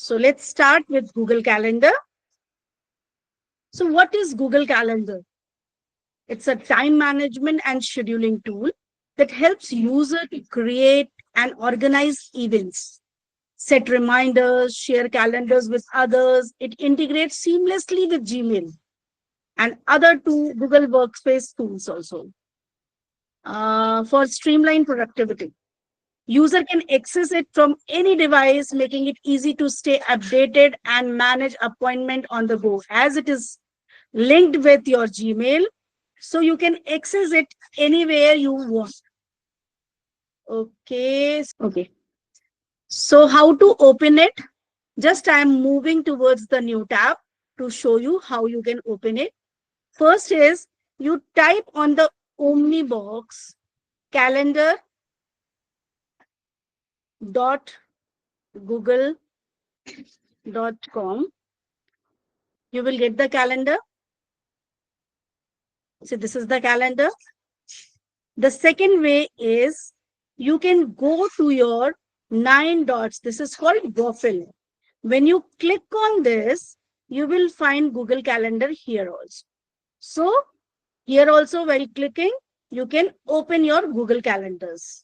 So let's start with Google Calendar. So what is Google Calendar? It's a time management and scheduling tool that helps user to create and organize events, set reminders, share calendars with others. It integrates seamlessly with Gmail and other two Google Workspace tools also for streamlined productivity. User can access it from any device, making it easy to stay updated and manage appointment on the go, as it is linked with your Gmail. So you can access it anywhere you want. Okay. So how to open it? Just I am moving towards the new tab to show you how you can open it. First is you type on the Omni box calendar.google.com. You will get the calendar. So this is the calendar. The second way is you can go to your 9 dots. This is called Waffle. When you click on this, you will find Google Calendar here also. So here also, while clicking, you can open your Google Calendars.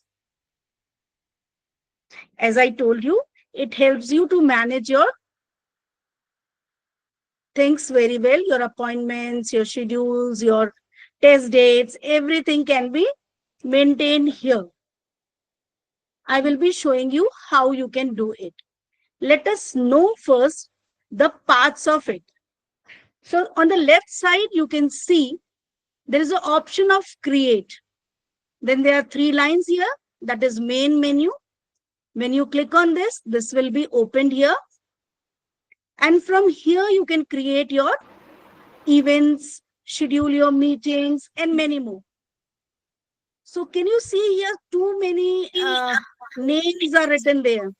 As I told you, it helps you to manage your things very well, your appointments, your schedules, your test dates, everything can be maintained here. I will be showing you how you can do it. Let us know first the parts of it. So on the left side, you can see there is an option of create. Then there are 3 lines here. That is main menu. When you click on this, this will be opened here. And from here, you can create your events, schedule your meetings, and many more. So can you see here too many names are written there?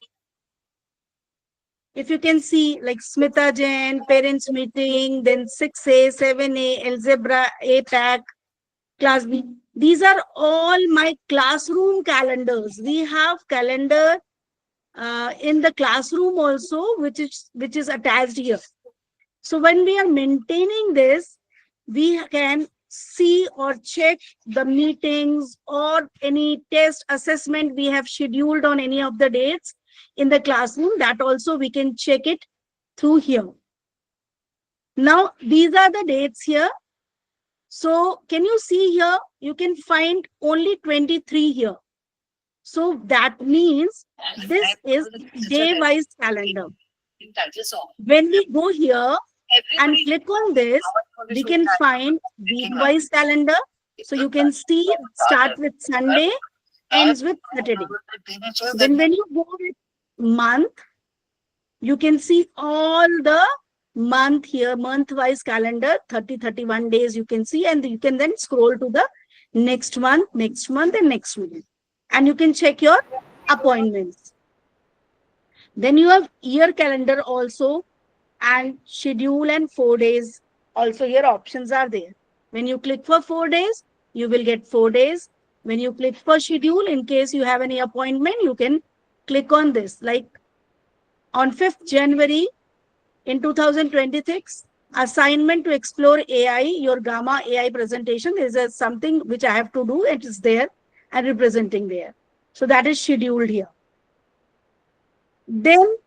If you can see like Smita Jain, parents meeting, then 6A, 7A, Algebra, APAC, class B. These are all my classroom calendars. We have calendar in the classroom also, which is attached here. So when we are maintaining this, we can see or check the meetings or any test assessment we have scheduled on any of the dates in the classroom. That also we can check it through here. Now, these are the dates here. So can you see here? You can find only 23 here. So that means this is day-wise calendar. When we go here and click on this, we can find week-wise calendar. So you can see start with Sunday, ends with Saturday. Then when you go with month, you can see all the month here, month-wise calendar, 30, 31 days you can see, and you can then scroll to the next month, and next month. And you can check your appointments. Then you have year calendar also, and schedule and 4 days. Also here options are there. When you click for 4 days, you will get 4 days. When you click for schedule, in case you have any appointment, you can click on this. Like on 5th January in 2026, assignment to explore AI, your Gamma AI presentation is something which I have to do. It is there and representing there. So that is scheduled here. Then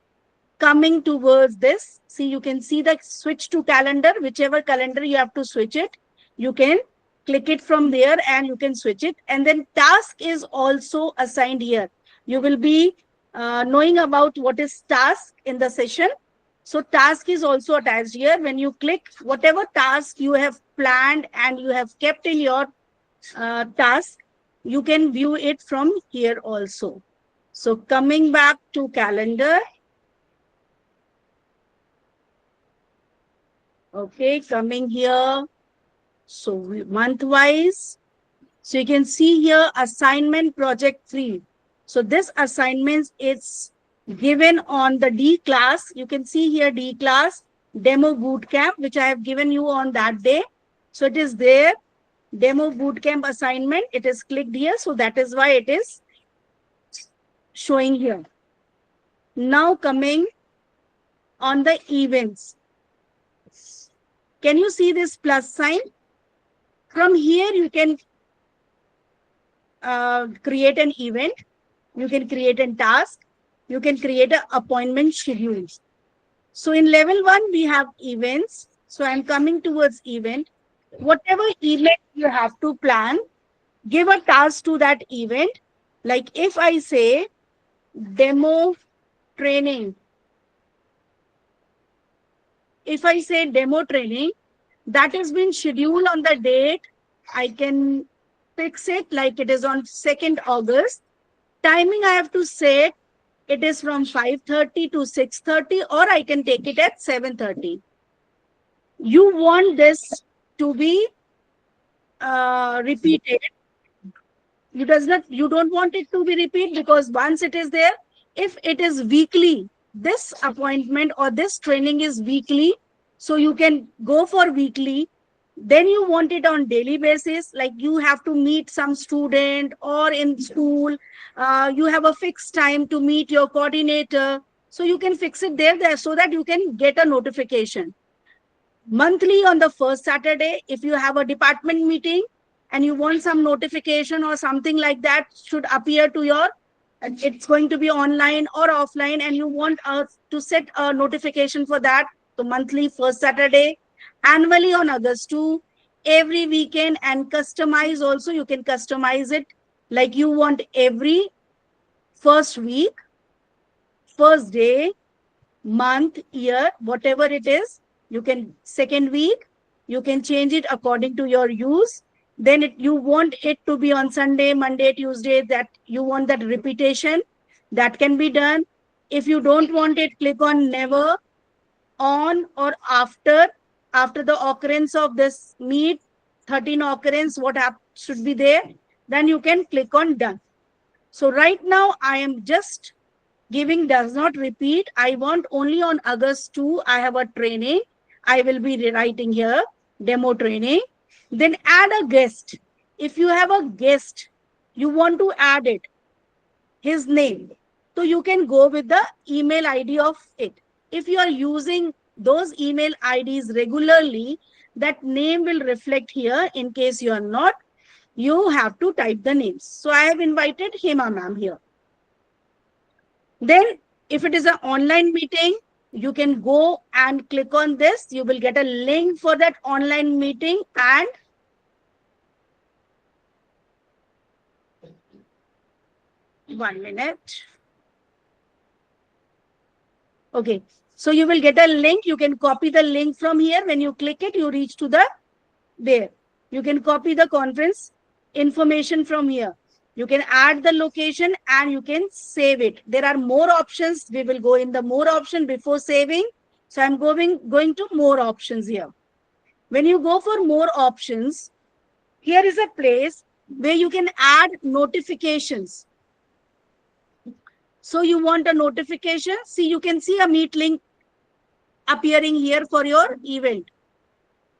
coming towards this, see, you can see the switch to calendar, whichever calendar you have to switch it, you can click it from there and you can switch it. And then task is also assigned here. You will be knowing about what is task in the session. So task is also attached here. When you click, whatever task you have planned and you have kept in your task, you can view it from here also. So coming back to calendar. Okay, coming here. So month-wise. So you can see here assignment project 3. So this assignment is given on the D class. You can see here D class demo bootcamp, which I have given you on that day. So it is there. Demo bootcamp assignment. It is clicked here. So that is why it is showing here. Now coming on the events. Can you see this plus sign? From here, you can create an event. You can create a task. You can create an appointment schedules. So in level 1, we have events. So I'm coming towards event. Whatever event you have to plan, give a task to that event. Like if I say demo training, if I say demo training, that has been scheduled on the date, I can fix it like it is on 2nd August. Timing I have to set, it is from 5:30 to 6:30, or I can take it at 7:30. You want this to be repeated. You don't want it to be repeat, because once it is there, if it is weekly, this appointment or this training is weekly, so you can go for weekly. Then you want it on daily basis, like you have to meet some student, or in school you have a fixed time to meet your coordinator, so you can fix it there so that you can get a notification. Monthly on the first Saturday, if you have a department meeting and you want some notification or something like that should appear to your, it's going to be online or offline, and you want us to set a notification for that. So monthly first Saturday, annually on August 2, every weekend, and customize also. You can customize it like you want every first week, first day, month, year, whatever it is. You can second week, you can change it according to your use. Then you want it to be on Sunday, Monday, Tuesday, that you want that repetition, that can be done. If you don't want it, click on never, on or after the occurrence of this meet, 13 occurrence, what should be there, then you can click on done. So right now I am just giving does not repeat. I want only on August 2, I have a training. I will be writing here, demo training. Then add a guest. If you have a guest, you want to add it, his name. So you can go with the email ID of it. If you are using those email IDs regularly, that name will reflect here. In case you are not, you have to type the names. So I have invited Hema ma'am here. Then if it is an online meeting, you can go and click on this. You will get a link for that online meeting. And one minute. Okay. So you will get a link. You can copy the link from here. When you click it, you reach to the there. You can copy the conference information from here. You can add the location and you can save it. There are more options. We will go in the more option before saving. So I'm going to more options here. When you go for more options, here is a place where you can add notifications. So you want a notification. See, you can see a meet link appearing here for your event.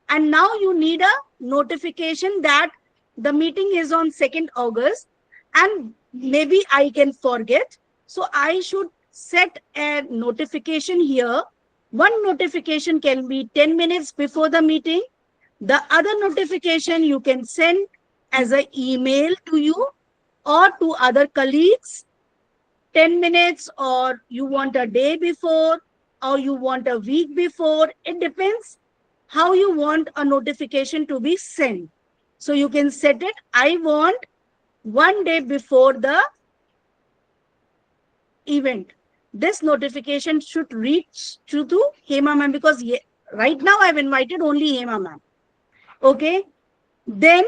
And now you need a notification that the meeting is on 2nd August, and maybe I can forget. So I should set a notification here. One notification can be 10 minutes before the meeting. The other notification you can send as an email to you or to other colleagues, 10 minutes, or you want a day before, or you want a week before. It depends how you want a notification to be sent. So you can set it. I want one day before the event. This notification should reach to Hema ma'am, because right now I've invited only Hema ma'am. Okay. Then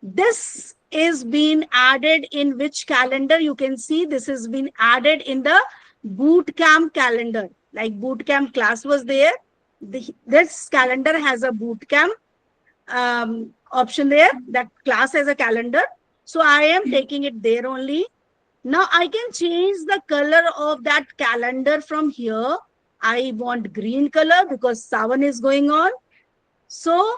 this is being added in which calendar? You can see this has been added in the Bootcamp calendar. Like Bootcamp class was there. This calendar has a Bootcamp option there. That class has a calendar. So I am taking it there only. Now I can change the color of that calendar from here. I want green color because Savan is going on. So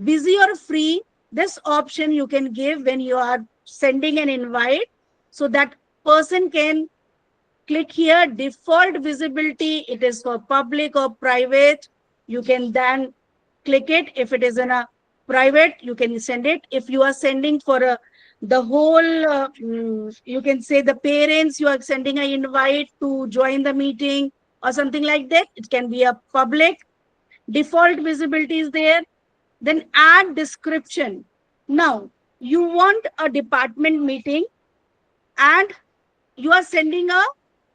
busy or free, this option you can give when you are sending an invite, so that person can click here, default visibility. It is for public or private. You can then click it. If it is in a private, you can send it. If you are sending for the whole, you can say the parents, you are sending an invite to join the meeting or something like that. It can be a public. Default visibility is there. Then add description. Now, you want a department meeting and you are sending a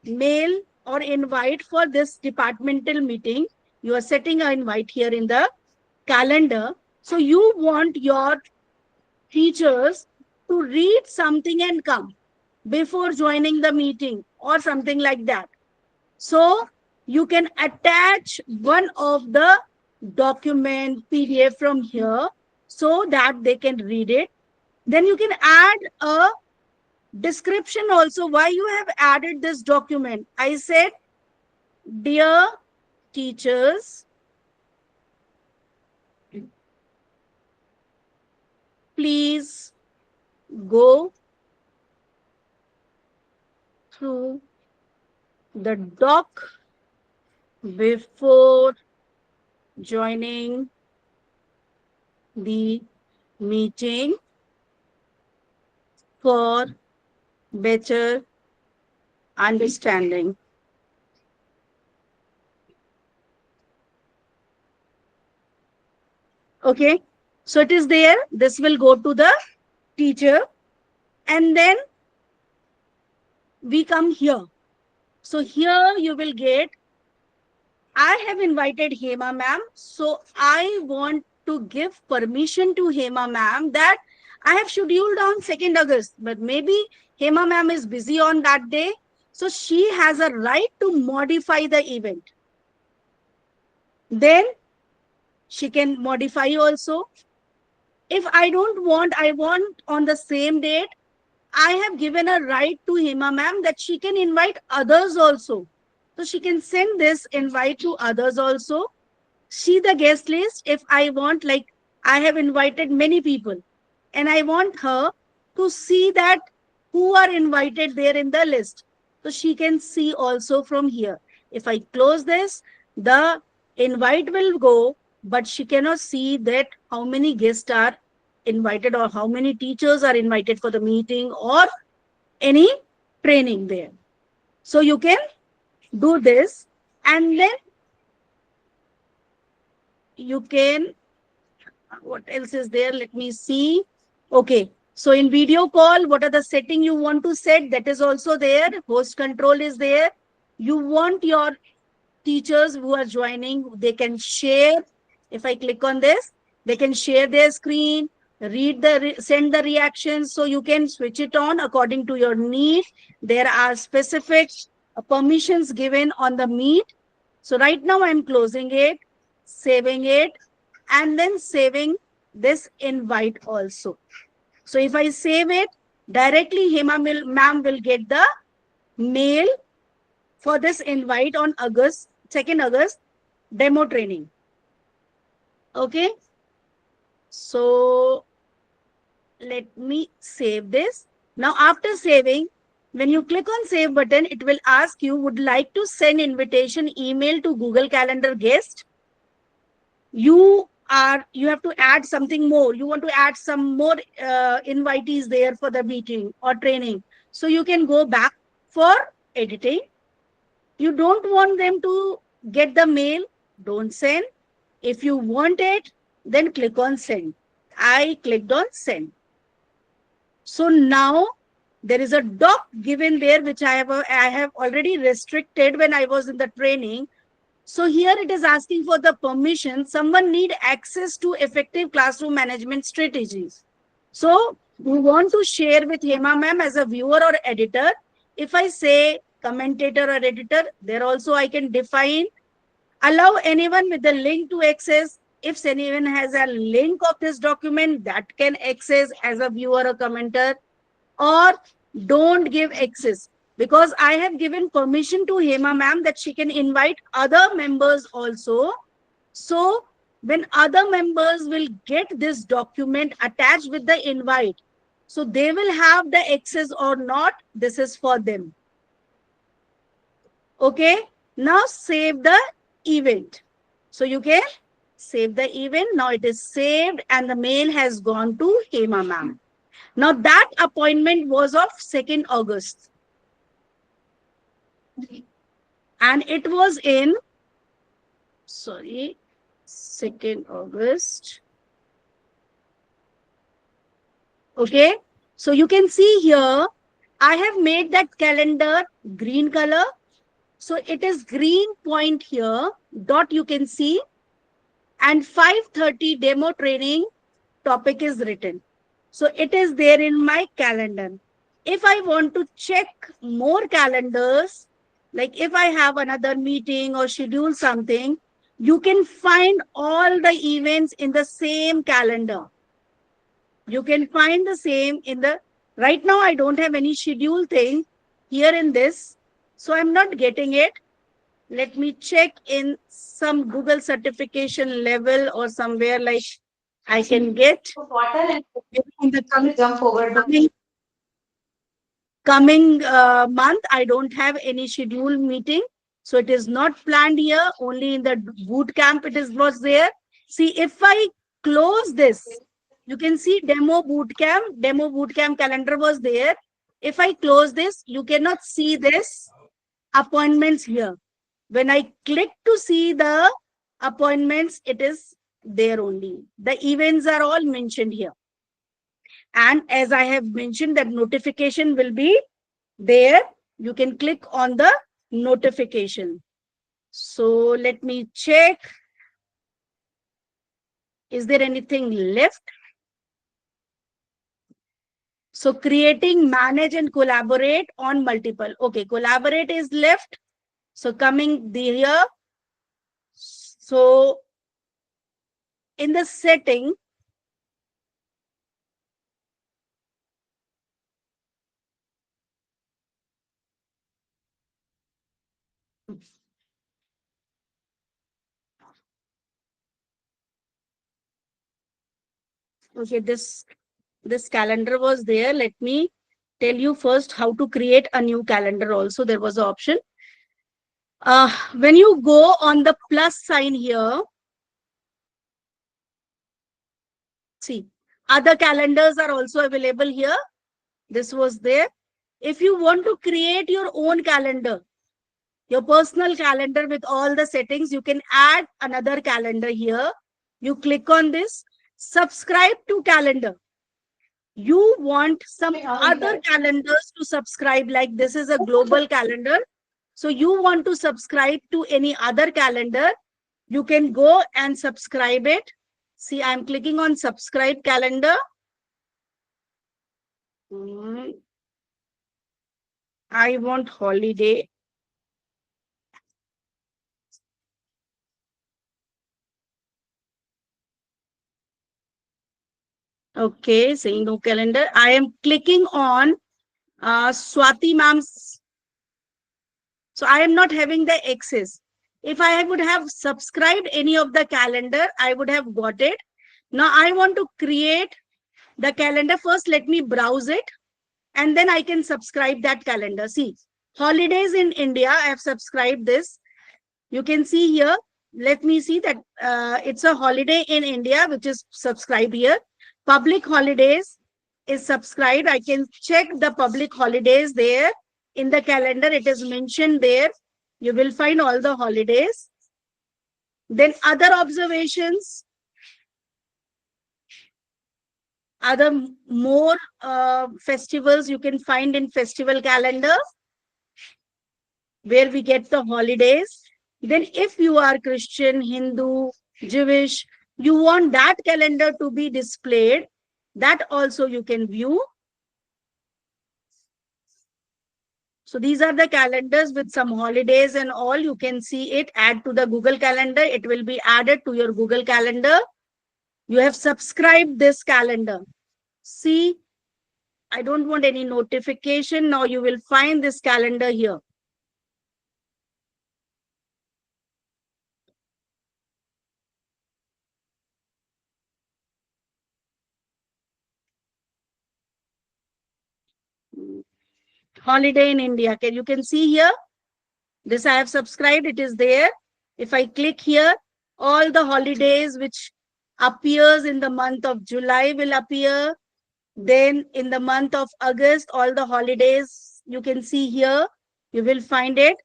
mail or invite for this departmental meeting. You are setting an invite here in the calendar. So you want your teachers to read something and come before joining the meeting or something like that. So you can attach one of the document PDF from here so that they can read it. Then you can add a description also why you have added this document. I said, dear teachers, please go through the doc before joining the meeting for better understanding. Okay, so it is there. This will go to the teacher, and then we come here. So here you will get, I have invited Hema ma'am, so I want to give permission to Hema ma'am that I have scheduled on 2nd August, but maybe Hema ma'am is busy on that day, so she has a right to modify the event. Then she can modify also. If I don't want, I want on the same date, I have given a right to Hema ma'am that she can invite others also. So she can send this invite to others also. See the guest list. If I want, like I have invited many people and I want her to see that who are invited there in the list. So she can see also from here. If I close this, the invite will go, but she cannot see that how many guests are invited or how many teachers are invited for the meeting or any training there. So you can do this, and then you can, what else is there? Let me see. Okay. So in video call, what are the setting you want to set? That is also there. Host control is there. You want your teachers who are joining, they can share. If I click on this, they can share their screen, send the reactions. So you can switch it on according to your need. There are specific permissions given on the Meet. So right now I'm closing it, saving it, and then saving this invite also. So if I save it, directly Hema ma'am will get the mail for this invite on 2nd August demo training. Okay. So let me save this. Now after saving, when you click on save button, it will ask you, would like to send invitation email to Google Calendar guest. You have to add something more. You want to add some more invitees there for the meeting or training. So you can go back for editing. You don't want them to get the mail, don't send. If you want it, then click on send. I clicked on send. So now there is a doc given there, which I have already restricted when I was in the training. So here it is asking for the permission. Someone need access to effective classroom management strategies. So we want to share with Hema ma'am as a viewer or editor. If I say commentator or editor, there also I can define, allow anyone with the link to access. If anyone has a link of this document, that can access as a viewer or commenter, or don't give access, because I have given permission to Hema ma'am that she can invite other members also. So when other members will get this document attached with the invite, so they will have the access or not, this is for them. Okay. Now save the event. So you can save the event. Now it is saved and the mail has gone to Hema ma'am. Now that appointment was of 2nd August and it was in, sorry, 2nd August. Okay. So you can see here, I have made that calendar green color. So it is green point here, dot you can see, and 5:30 demo training topic is written. So it is there in my calendar. If I want to check more calendars, like if I have another meeting or schedule something, you can find all the events in the same calendar. You can find the same in the, right now I don't have any schedule thing here in this. So I'm not getting it. Let me check in some Google certification level or somewhere like I can get in the coming month. I don't have any scheduled meeting. So it is not planned here. Only in the boot camp it is was there. See, if I close this, you can see demo boot camp calendar was there. If I close this, you cannot see this appointments here. When I click to see the appointments, it is there only. The events are all mentioned here. And as I have mentioned, that notification will be there. You can click on the notification. So let me check. Is there anything left? So creating, manage and collaborate on multiple. Okay, collaborate is left. So coming here. So in the setting, okay, this calendar was there. Let me tell you first how to create a new calendar also. There was an option. When you go on the plus sign here, see, other calendars are also available here. This was there. If you want to create your own calendar, your personal calendar with all the settings, you can add another calendar here. You click on this, subscribe to calendar. You want some other calendars to subscribe, like this is a global calendar. So you want to subscribe to any other calendar, you can go and subscribe it. See, I'm clicking on subscribe calendar. I want holiday. Okay, saying no calendar. I am clicking on Swati ma'am's. So I am not having the access. If I would have subscribed any of the calendar, I would have got it. Now I want to create the calendar. First, let me browse it and then I can subscribe that calendar. See, holidays in India, I have subscribed this. You can see here. Let me see that it's a holiday in India, which is subscribed here. Public holidays is subscribed. I can check the public holidays there in the calendar. It is mentioned there. You will find all the holidays. Then other observations, other more festivals you can find in festival calendar where we get the holidays. Then if you are Christian, Hindu, Jewish, you want that calendar to be displayed, that also you can view. So these are the calendars with some holidays and all. You can see it. Add to the Google Calendar. It will be added to your Google Calendar. You have subscribed this calendar. See, I don't want any notification. Now you will find this calendar here. Holiday in India. You can see here This I have subscribed, it is there. If I click here, all the holidays which appears in the month of July will appear. Then in the month of August, all the holidays you can see here, you will find it.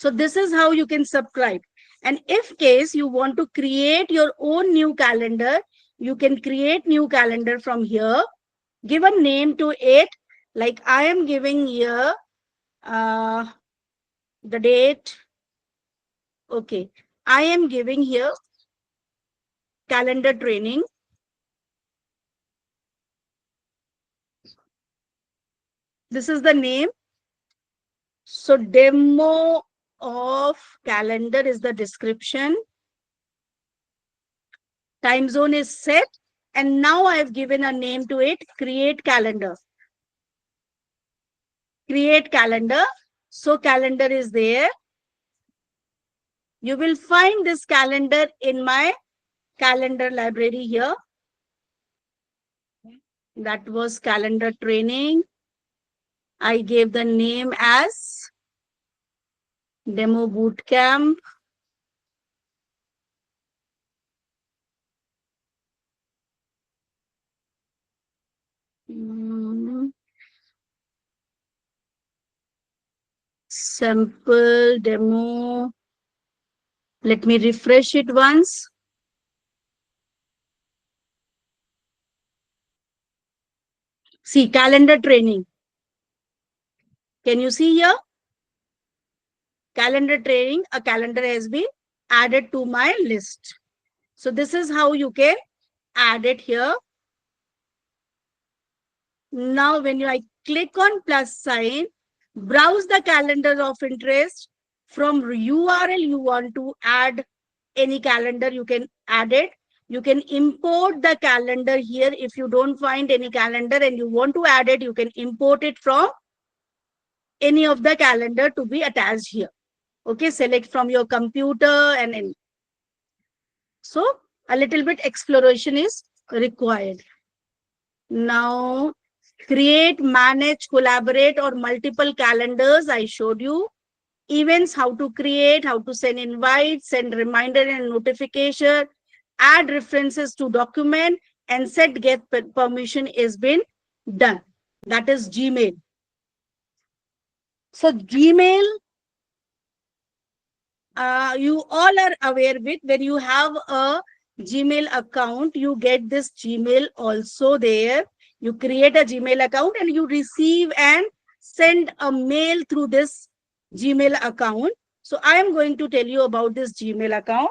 So this is how you can subscribe. And if case you want to create your own new calendar, you can create new calendar from here. Give a name to it. Like I am giving here the date. Okay. I am giving here calendar training. This is the name. So demo of calendar is the description. Time zone is set. And now I have given a name to it, create calendar. Create calendar. So calendar is there. You will find this calendar in my calendar library here. That was calendar training. I gave the name as demo bootcamp. Sample demo. Let me refresh it once. See, calendar training. Can you see here? Calendar training, a calendar has been added to my list. So this is how you can add it here. Now, when I click on plus sign, browse the calendar of interest. From URL, you want to add any calendar, you can add it. You can import the calendar here. If you don't find any calendar and you want to add it, you can import it from any of the calendar to be attached here. Okay, select from your computer and any. So a little bit exploration is required. Now, create, manage, collaborate or multiple calendars. I showed you. Events, how to create, how to send invites, send reminder and notification, add references to document, and set get permission is been done. That is Gmail. So Gmail, you all are aware with, when you have a Gmail account, you get this Gmail also there. You create a Gmail account and you receive and send a mail through this Gmail account. So I am going to tell you about this Gmail account.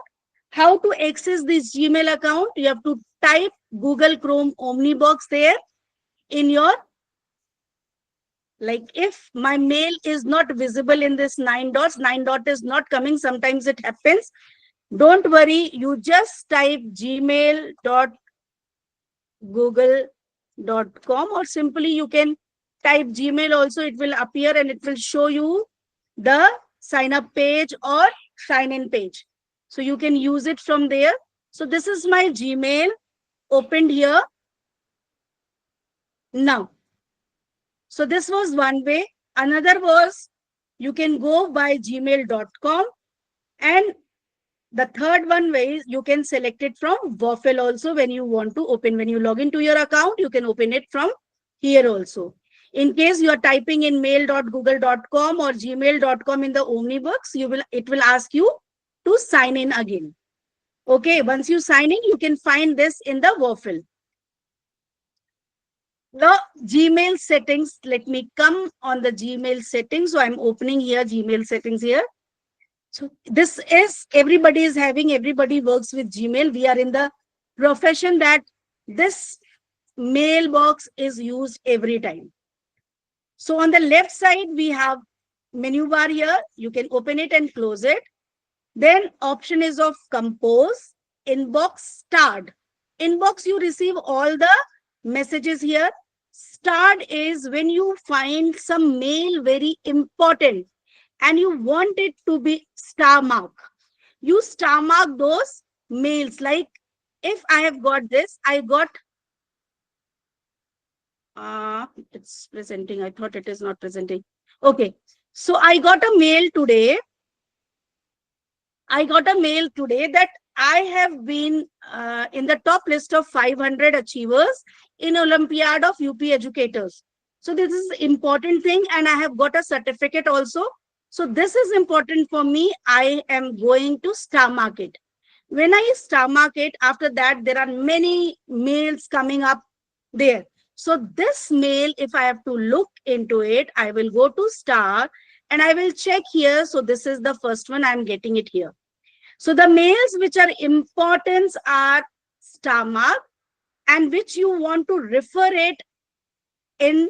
How to access this Gmail account? You have to type Google Chrome Omnibox there in your, like if my mail is not visible in this 9 dots, 9 dot is not coming. Sometimes it happens. Don't worry. You just type gmail.google.com or simply you can type Gmail also. It will appear and it will show you the sign up page or sign in page. So you can use it from there. So this is my Gmail opened here. Now, so this was one way. Another was you can go by gmail.com, and the third one way you can select it from Waffle also. When you want to open, when you log into your account, you can open it from here also. In case you are typing in mail.google.com or gmail.com in the Omnibox, it will ask you to sign in again. Okay, once you sign in, you can find this in the Waffle. The Gmail settings, let me come on the Gmail settings. So I'm opening here Gmail settings here. So this is, everybody works with Gmail. We are in the profession that this mailbox is used every time. So on the left side, we have menu bar here. You can open it and close it. Then option is of compose, inbox, starred. Inbox, you receive all the messages here. Starred is when you find some mail very important and you want it to be star mark. You star mark those mails. Like if I have got this, I got, it's presenting. I thought it is not presenting. Okay. So I got a mail today. I got a mail today that I have been in the top list of 500 achievers in Olympiad of UP educators. So this is important thing, and I have got a certificate also. So this is important for me. I am going to star market. When I star market, after that, there are many mails coming up there. So this mail, if I have to look into it, I will go to star and I will check here. So this is the first one. I'm getting it here. So the mails which are important are star mark, and which you want to refer it in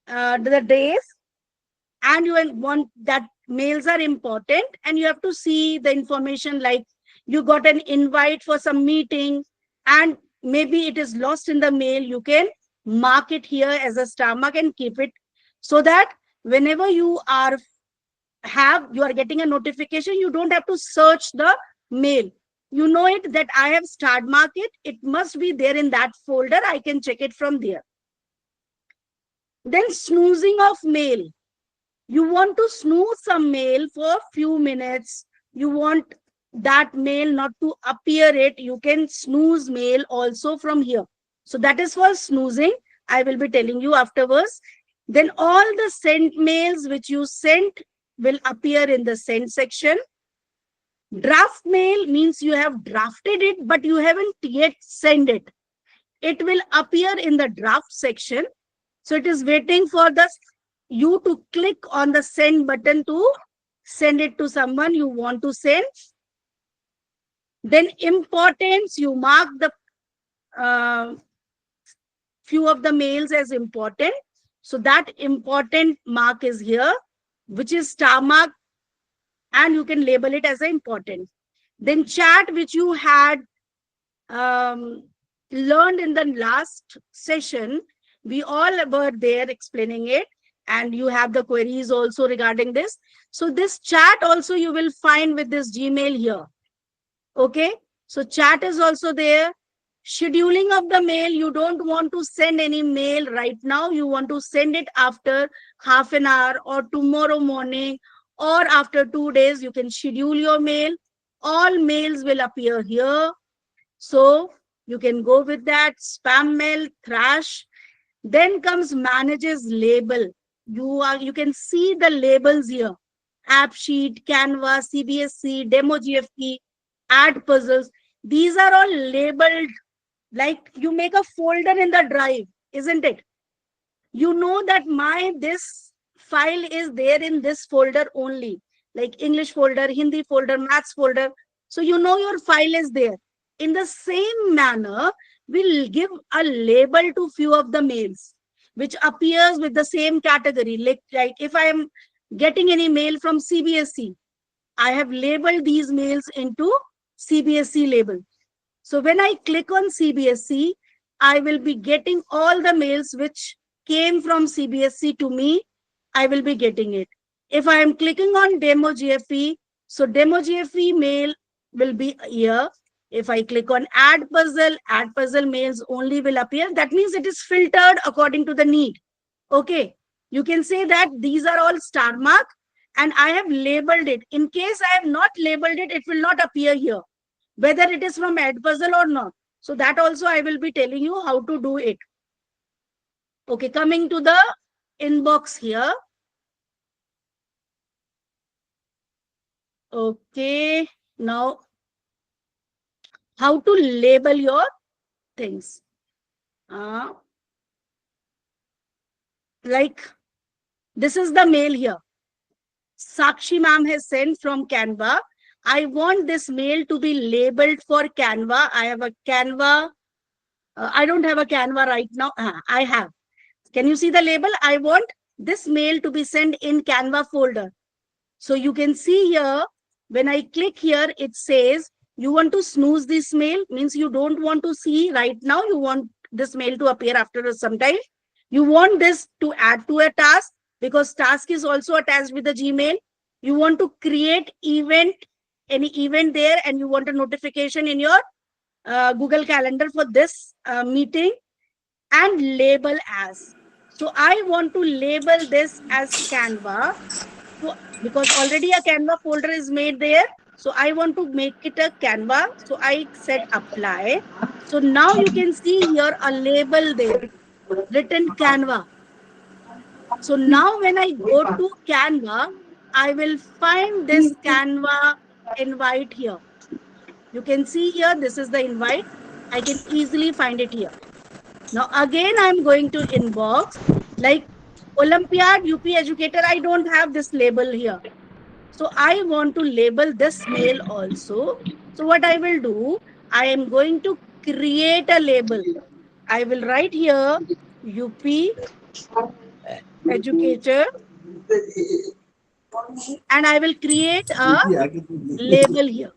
the days, and you want that mails are important, and you have to see the information like you got an invite for some meeting and maybe it is lost in the mail. You can mark it here as a star mark and keep it, so that whenever you are getting a notification, you don't have to search the mail. You know it that I have starred mark it. It must be there in that folder. I can check it from there. Then snoozing of mail. You want to snooze some mail for a few minutes. You want that mail not to appear it. You can snooze mail also from here. So that is for snoozing. I will be telling you afterwards. Then all the sent mails which you sent will appear in the sent section. Draft mail means you have drafted it, but you haven't yet sent it. It will appear in the draft section. So it is waiting for you to click on the send button to send it to someone you want to send. Then importance, you mark the few of the mails as important. So that important mark is here, which is star mark, and you can label it as important. Then chat, which you had learned in the last session, we all were there explaining it, and you have the queries also regarding this. So this chat also you will find with this Gmail here. Okay, so chat is also there. Scheduling of the mail, you don't want to send any mail right now. You want to send it after half an hour or tomorrow morning or after 2 days. You can schedule your mail. All mails will appear here. So you can go with that. Spam mail, trash. Then comes manages label. You can see the labels here. App sheet, Canva, CBSC, demo GFP, add puzzles. These are all labeled like you make a folder in the drive, isn't it? You know that this file is there in this folder only, like English folder, Hindi folder, maths folder. So you know your file is there. In the same manner, we'll give a label to few of the mails which appears with the same category. Like if I am getting any mail from CBSE, I have labeled these mails into CBSE label. So when I click on CBSE, I will be getting all the mails which came from CBSE to me. I will be getting it. If I am clicking on demo GFE, so demo GFE mail will be here. If I click on add puzzle mails only will appear. That means it is filtered according to the need. Okay. You can say that these are all star mark and I have labeled it. In case I have not labeled it, it will not appear here, whether it is from Edpuzzle or not. So that also I will be telling you how to do it. Okay, coming to the inbox here. Okay, now how to label your things. Like this is the mail here. Sakshi ma'am has sent from Canva. I want this mail to be labeled for Canva. I have a Canva. I don't have a Canva right now. I have. Can you see the label? I want this mail to be sent in Canva folder. So you can see here, when I click here, it says you want to snooze this mail, means you don't want to see right now. You want this mail to appear after some time. You want this to add to a task because task is also attached with the Gmail. You want to create any event there, and you want a notification in your Google Calendar for this meeting, and label as. So I want to label this as Canva. So because already a Canva folder is made there, so I want to make it a Canva. So I said apply. So now you can see here a label there written Canva. So now when I go to Canva, I will find this Canva invite here. You can see here, this is the invite. I can easily find it here. Now again, I'm going to inbox, like Olympiad UP Educator. I don't have this label here. So I want to label this mail also. So what I will do, I am going to create a label. I will write here UP Educator, and I will create a label here.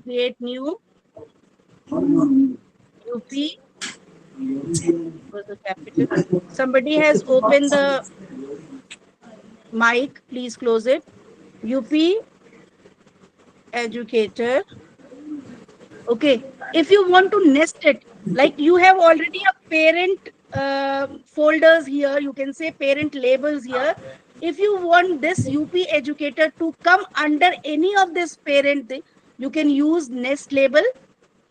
Create new UP was the capital. Somebody has opened the mic. Please close it. UP Educator. Okay. If you want to nest it, like you have already a parent folders here, you can say parent labels here. If you want this UP Educator to come under any of this parent, you can use nest label,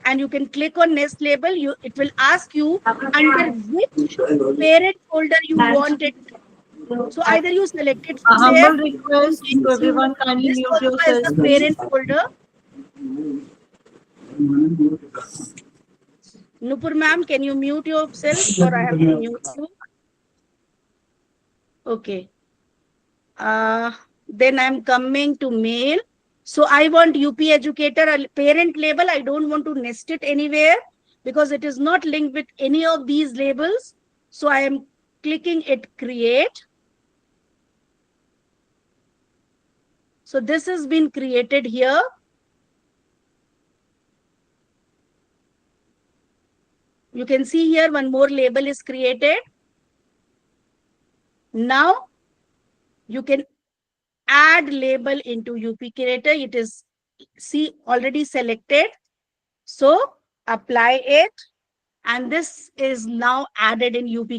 and you can click on nest label. It will ask you under which parent folder you want it. So either you select it A from there. humble In request to case you, everyone, kindly this mute also as yourselves, the please. parent folder. Nupur ma'am, can you mute yourself, or I have to mute you? Okay. Then I'm coming to mail. So I want UP Educator, a parent label. I don't want to nest it anywhere because it is not linked with any of these labels. So I am clicking it create. So this has been created here. You can see here one more label is created. Now you can add label into UP Creator. It is already selected. So apply it. And this is now added in UP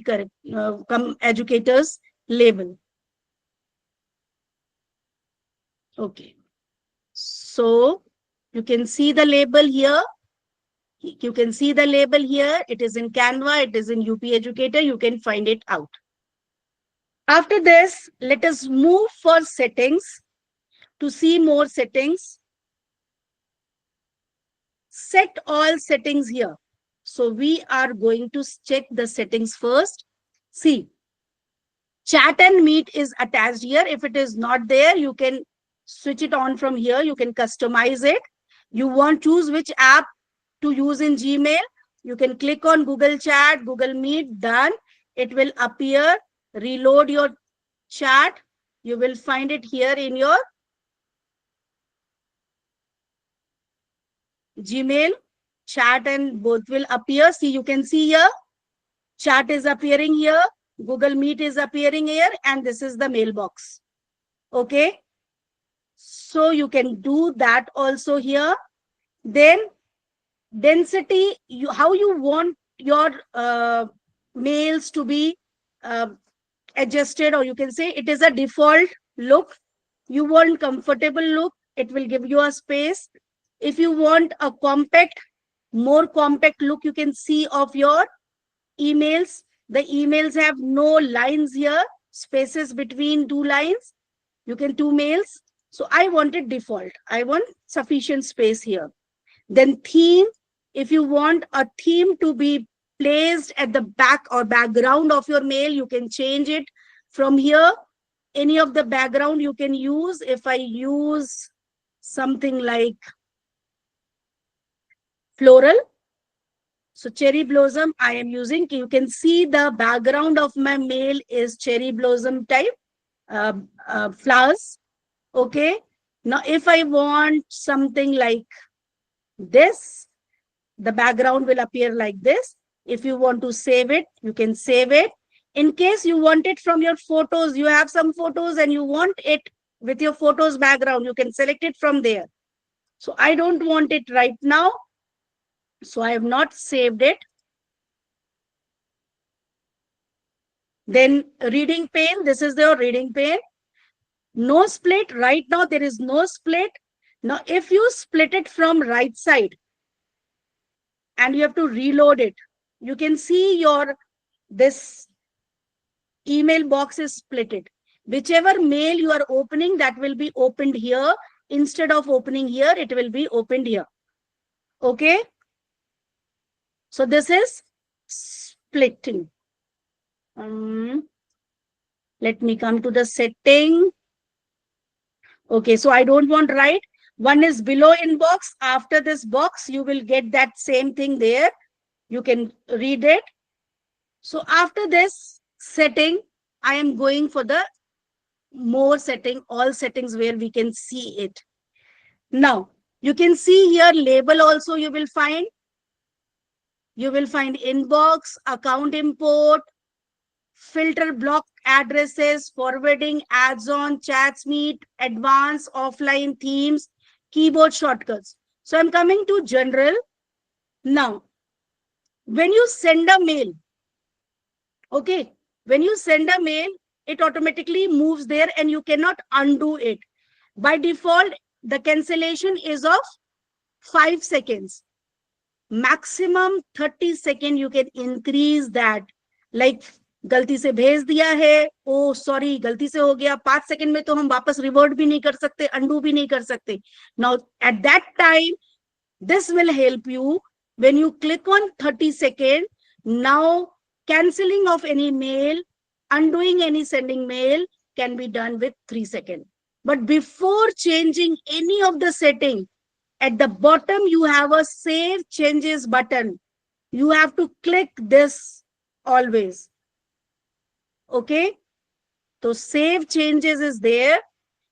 Educators label. Okay. So you can see the label here. You can see the label here. It is in Canva. It is in UP Educator. You can find it out. After this, let us move for settings. To see more settings, set all settings here. So we are going to check the settings first. See, chat and meet is attached here. If it is not there, you can switch it on from here. You can customize it. You want choose which app to use in Gmail. You can click on Google Chat, Google Meet, done. It will appear. Reload your chat. You will find it here in your Gmail. Chat and both will appear. See, you can see here. Chat is appearing here. Google Meet is appearing here. And this is the mailbox. Okay. So you can do that also here. Then density, how you want your mails to be uh, adjusted, or you can say it is a default look. You want comfortable look, it will give you a space. If you want a more compact look, you can see of your emails. The emails have no lines here, spaces between two lines. You can two mails. So I want it default. I want sufficient space here. Then theme, if you want a theme to be placed at the back or background of your mail, you can change it from here. Any of the background you can use. If I use something like floral, so cherry blossom I am using. You can see the background of my mail is cherry blossom type flowers. Okay. Now, if I want something like this, the background will appear like this. If you want to save it, you can save it. In case you want it from your photos, you have some photos and you want it with your photos background, you can select it from there. So I don't want it right now. So I have not saved it. Then reading pane, this is the reading pane. No split. Right now there is no split. Now if you split it from right side and you have to reload it, you can see your this email box is splitted. Whichever mail you are opening, that will be opened here. Instead of opening here, it will be opened here. Okay. So this is splitting. Let me come to the setting. Okay, so I don't want write. One is below inbox. After this box, you will get that same thing there. You can read it. So after this setting, I am going for the more setting, all settings where we can see it. Now, you can see here label also you will find. You will find inbox, account import, filter block addresses, forwarding, ads on, chats meet, advanced, offline themes, keyboard shortcuts. So I'm coming to general. Now, when you send a mail, okay, when you send a mail, it automatically moves there and you cannot undo it. By default, the cancellation is of 5 seconds. Maximum 30 seconds you can increase that. Like गलती से भेज दिया है, ओ sorry गलती से हो गया, 5 second में तो हम वापस रिवर्ट भी नहीं कर सकते, अंडू भी नहीं कर सकते. Now at that time, this will help you. When you click on 30 seconds, now cancelling of any mail, undoing any sending mail can be done with 3 seconds. But before changing any of the setting, at the bottom you have a save changes button. You have to click this always. Okay, so save changes is there.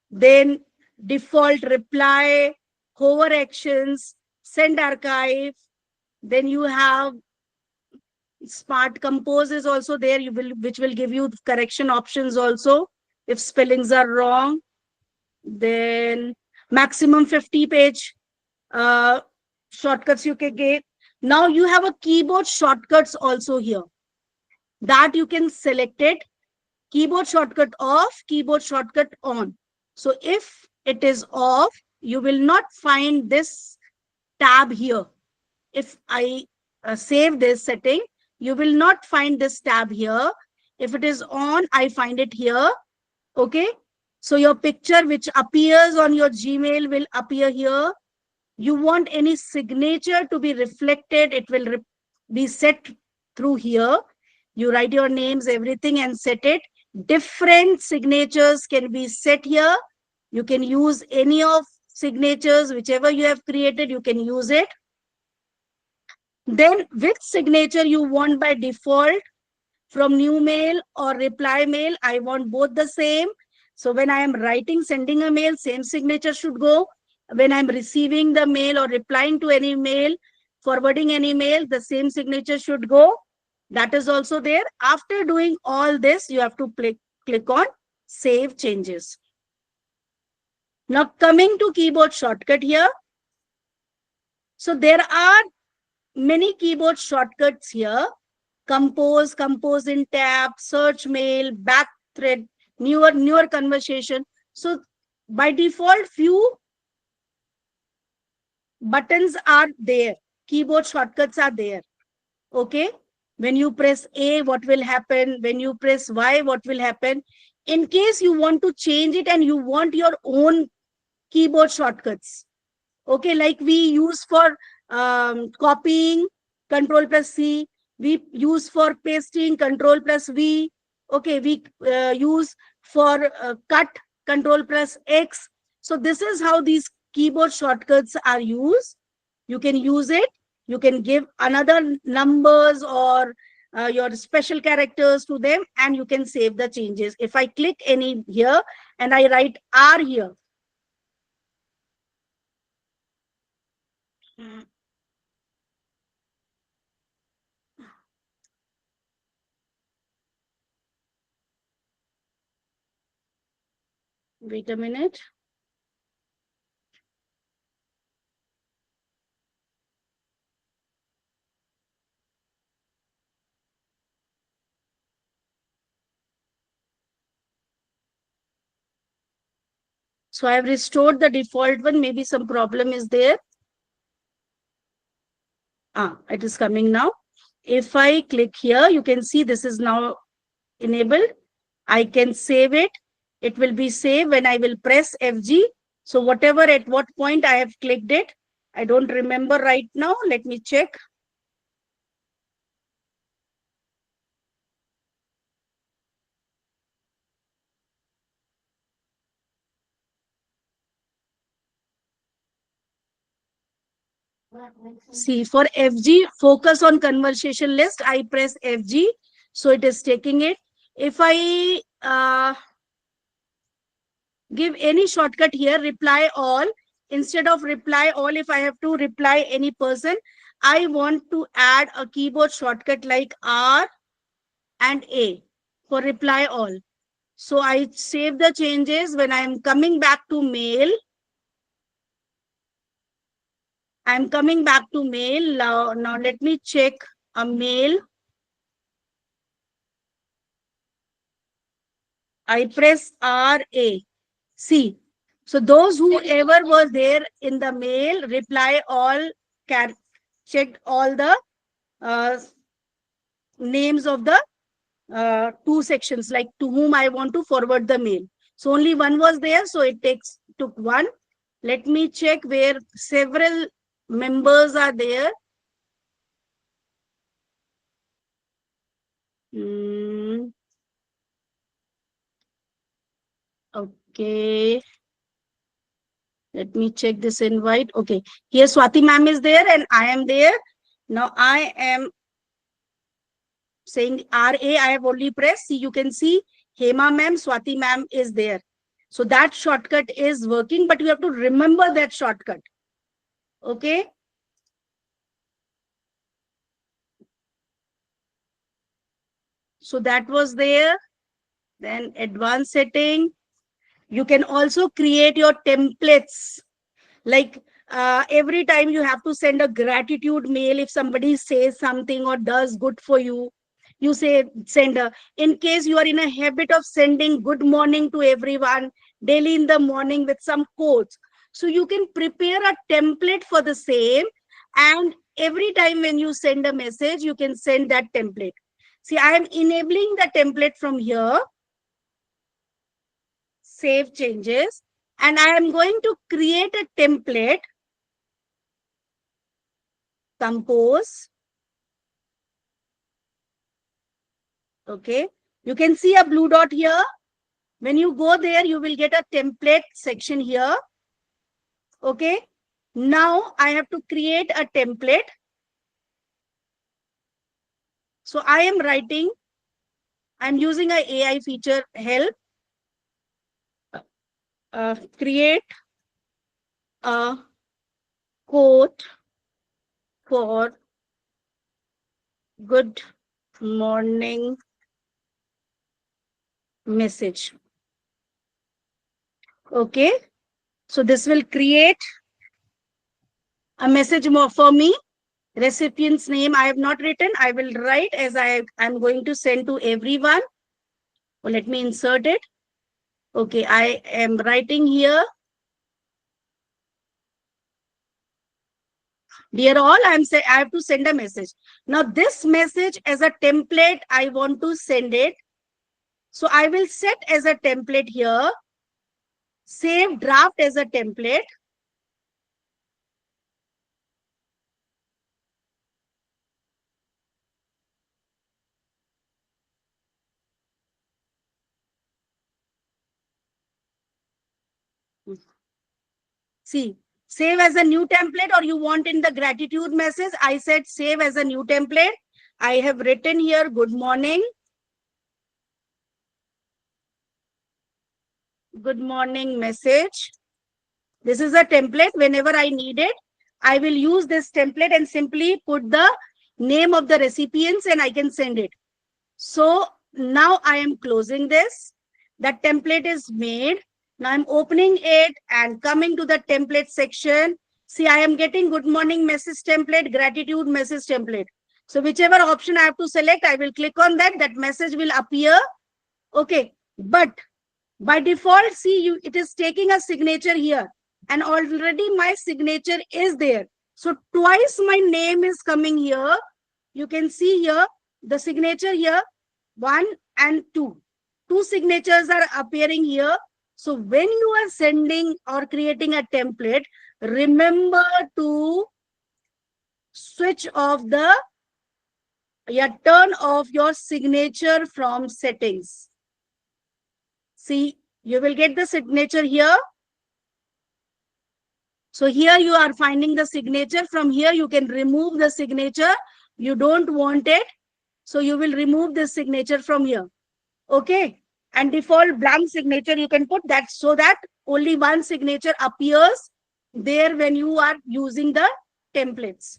Then default reply, hover actions, send archive. Then you have smart compose is also there, which will give you correction options also if spellings are wrong. Then maximum 50 page shortcuts you can get. Now you have a keyboard shortcuts also here, that you can select it. Keyboard shortcut off, keyboard shortcut on. So if it is off, you will not find this tab here. If I save this setting, you will not find this tab here. If it is on, I find it here. Okay. So your picture which appears on your Gmail will appear here. You want any signature to be reflected, it will be set through here. You write your names, everything, and set it. Different signatures can be set here. You can use any of signatures, whichever you have created, you can use it. Then which signature you want by default, from new mail or reply mail, I want both the same. So when I am writing, sending a mail, same signature should go. When I'm receiving the mail or replying to any mail, forwarding any mail, the same signature should go. That is also there. After doing all this, you have to click on save changes. Now coming to keyboard shortcut here. So there are many keyboard shortcuts here. Compose, compose in tab, search mail, back thread, newer conversation. So by default, few buttons are there. Keyboard shortcuts are there. Okay. When you press A, what will happen? When you press Y, what will happen? In case you want to change it and you want your own keyboard shortcuts. Okay, like we use for copying, Control plus C. We use for pasting, Control plus V. Okay, we use for cut, Control plus X. So this is how these keyboard shortcuts are used. You can use it. You can give another numbers or your special characters to them, and you can save the changes. If I click any here and I write R here, wait a minute. So I have restored the default one. Maybe some problem is there. It is coming now. If I click here, you can see this is now enabled. I can save it. It will be saved when I will press FG. So whatever at what point I have clicked it, I don't remember right now. Let me check. See, for FG, focus on conversation list, I press FG. So it is taking it. If I give any shortcut here, reply all. Instead of reply all, if I have to reply any person, I want to add a keyboard shortcut like R and A for reply all. So I save the changes. When I am coming back to mail, I'm coming back to mail. Now let me check a mail. I press RA. See, so those who ever was there in the mail, reply all, checked all the names of the two sections, like to whom I want to forward the mail. So only one was there, so it took one. Let me check where several members are there. Okay. Let me check this invite. Okay. Here Swati ma'am is there and I am there. Now I am saying RA, I have only pressed. See, you can see Hema ma'am, Swati ma'am is there. So that shortcut is working, but you have to remember that shortcut. Okay. So that was there. Then advanced setting. You can also create your templates. Like every time you have to send a gratitude mail if somebody says something or does good for you. You say send a, in case you are in a habit of sending good morning to everyone daily in the morning with some quotes. So you can prepare a template for the same, and every time when you send a message, you can send that template. See, I am enabling the template from here. Save changes. And I am going to create a template. Compose. Okay. You can see a blue dot here. When you go there, you will get a template section here. Okay. Now I have to create a template. So I am writing, I'm using a AI feature help. Create a quote for good morning message. Okay. So this will create a message more for me. Recipient's name I have not written. I will write as I'm going to send to everyone. Well, let me insert it. Okay, I am writing here. Dear all, I have to send a message. Now this message as a template, I want to send it. So I will set as a template here. Save draft as a template. See, save as a new template, or you want in the gratitude message. I said save as a new template. I have written here, good morning. Good morning message. This is a template. Whenever I need it, I will use this template and simply put the name of the recipients and I can send it. So now I am closing this. The template is made. Now I'm opening it and coming to the template section. See, I am getting good morning message template, gratitude message template. So whichever option I have to select, I will click on that. That message will appear. Okay. But By default, see, it is taking a signature here, and already my signature is there. So twice my name is coming here. You can see here the signature here, 1 and 2. Two signatures are appearing here. So when you are sending or creating a template, remember to switch off turn off your signature from settings. See, you will get the signature here. So here you are finding the signature. From here you can remove the signature. You don't want it, so you will remove this signature from here. Okay, and default blank signature you can put that, so that only one signature appears there when you are using the templates.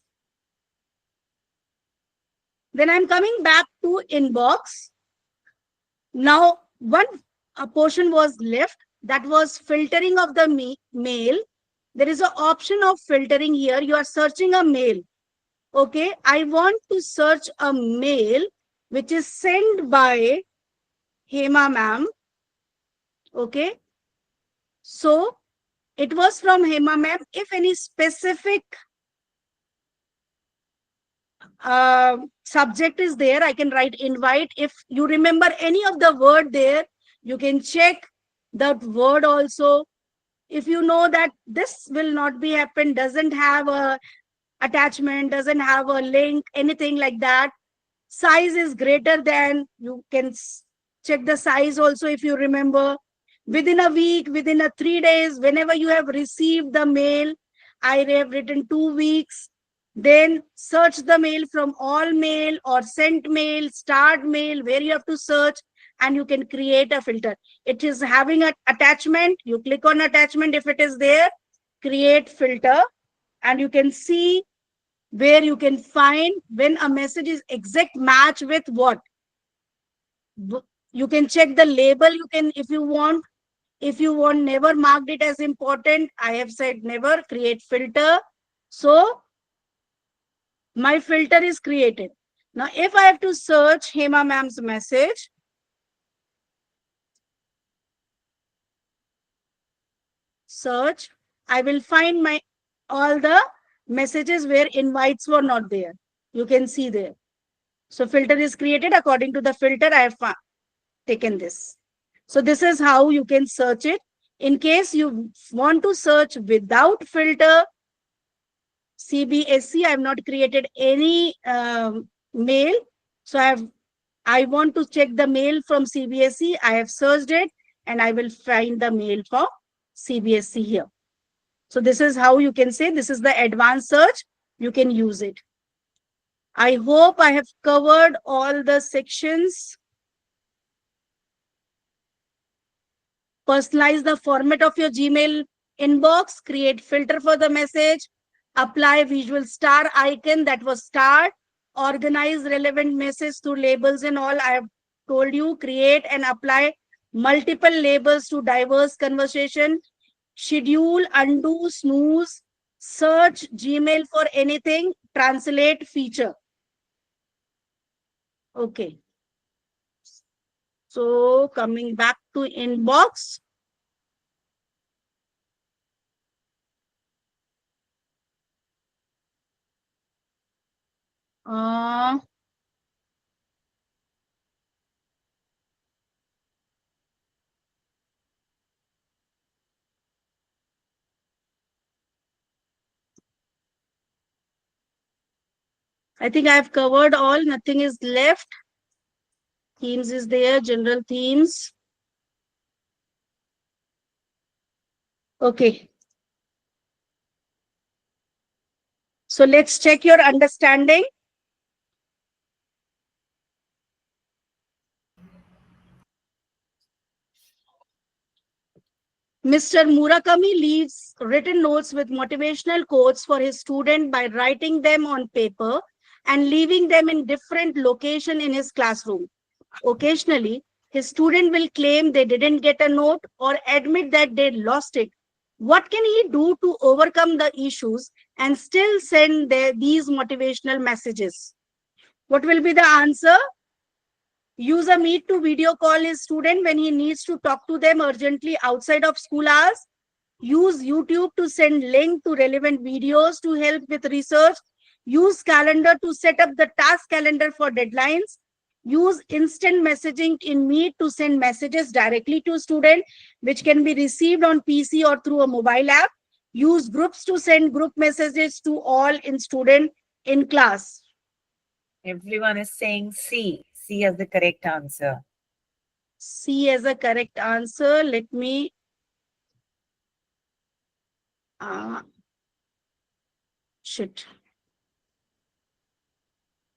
Then I'm coming back to inbox. Now one portion was left, that was filtering of the mail. There is an option of filtering here. You are searching a mail. Okay, I want to search a mail which is sent by Hema ma'am. Okay, so it was from Hema ma'am. If any specific subject is there, I can write invite. If you remember any of the word there, you can check that word also. If you know that this will not be happen, doesn't have a attachment, doesn't have a link, anything like that, size is greater than, you can check the size also. If you remember, within a week, within a 3 days, whenever you have received the mail, I have written 2 weeks. Then search the mail from all mail or sent mail, start mail, where you have to search, and you can create a filter. It is having an attachment, you click on attachment. If it is there, create filter, and you can see where you can find when a message is exact match with what. You can check the label. You can, if you want, never marked it as important. I have said never, create filter. So my filter is created. Now if I have to search Hema ma'am's message, search, I will find my all the messages where invites were not there. You can see there. So filter is created. According to the filter, I have taken this. So this is how you can search it. In case you want to search without filter, CBSE, I have not created any mail. So I want to check the mail from CBSE. I have searched it and I will find the mail for CBSE here. So this is how you can say, this is the advanced search. You can use it. I hope I have covered all the sections. Personalize the format of your Gmail inbox, create filter for the message, apply visual star icon, that was star, organize relevant message through labels and all. I have told you, create and apply multiple labels to diverse conversation, schedule, undo, snooze, search Gmail for anything, translate feature. Okay. So coming back to inbox. I think I have covered all, nothing is left. Themes is there, general themes. Okay. So let's check your understanding. Mr. Murakami leaves written notes with motivational quotes for his student by writing them on paper and leaving them in different location in his classroom. Occasionally, his student will claim they didn't get a note or admit that they lost it. What can he do to overcome the issues and still send these motivational messages? What will be the answer? Use a Meet to video call his student when he needs to talk to them urgently outside of school hours. Use YouTube to send link to relevant videos to help with research. Use calendar to set up the task calendar for deadlines. Use instant messaging in Meet to send messages directly to student, which can be received on PC or through a mobile app. Use groups to send group messages to all in student in class. Everyone is saying C. C as the correct answer. C as a correct answer. Let me shit.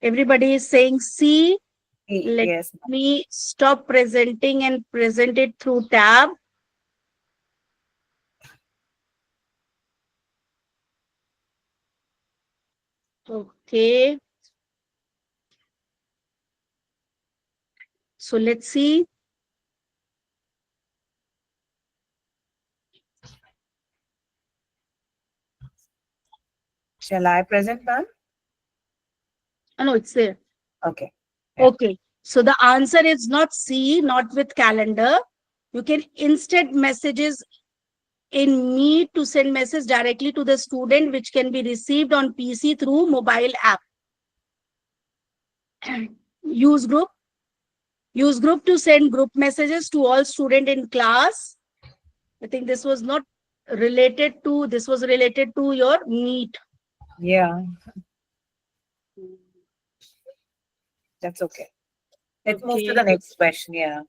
Everybody is saying C. Let yes. me stop presenting and present it through tab. Okay. So let's see. Shall I present, ma'am? Oh, no, it's there. Okay. Yeah. Okay. So the answer is not C, not with calendar. You can instant messages in Meet to send message directly to the student, which can be received on PC through mobile app. Use group. Use group to send group messages to all student in class. I think this was not related to, this was related to your Meet. Yeah. That's okay. Let's move to the next question. Yeah.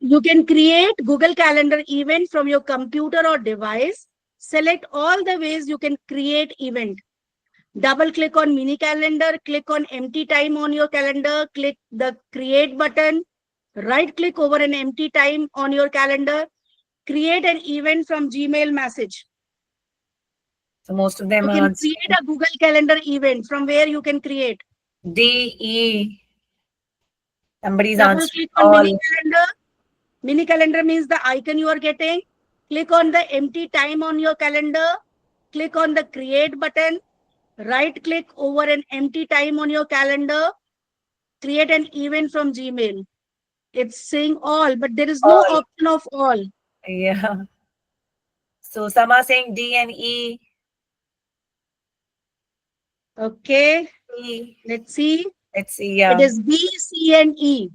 You can create Google Calendar event from your computer or device. Select all the ways you can create event. Double click on mini calendar, click on empty time on your calendar, click the create button, right click over an empty time on your calendar, create an event from Gmail message. So most of them You are can create a Google Calendar event from where you can create. D, E. Somebody's Double answering click on all. mini calendar. Mini calendar means the icon you are getting. Click on the empty time on your calendar. Click on the create button. Right click over an empty time on your calendar. Create an event from Gmail. It's saying all, but there is no All. option of all. Yeah. So some are saying D and E. Okay. E. Let's see. Let's see. It Yeah. is B, C, and E.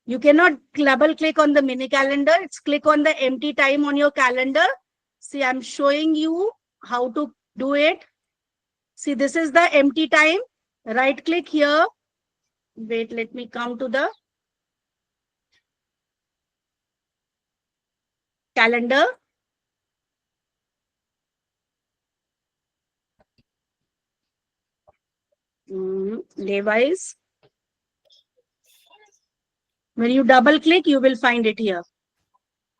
You cannot double click on the mini calendar. It's click on the empty time on your calendar. See, I'm showing you how to do it. See, this is the empty time. Right click here. Wait, let me come to the calendar. Device. When you double click, you will find it here.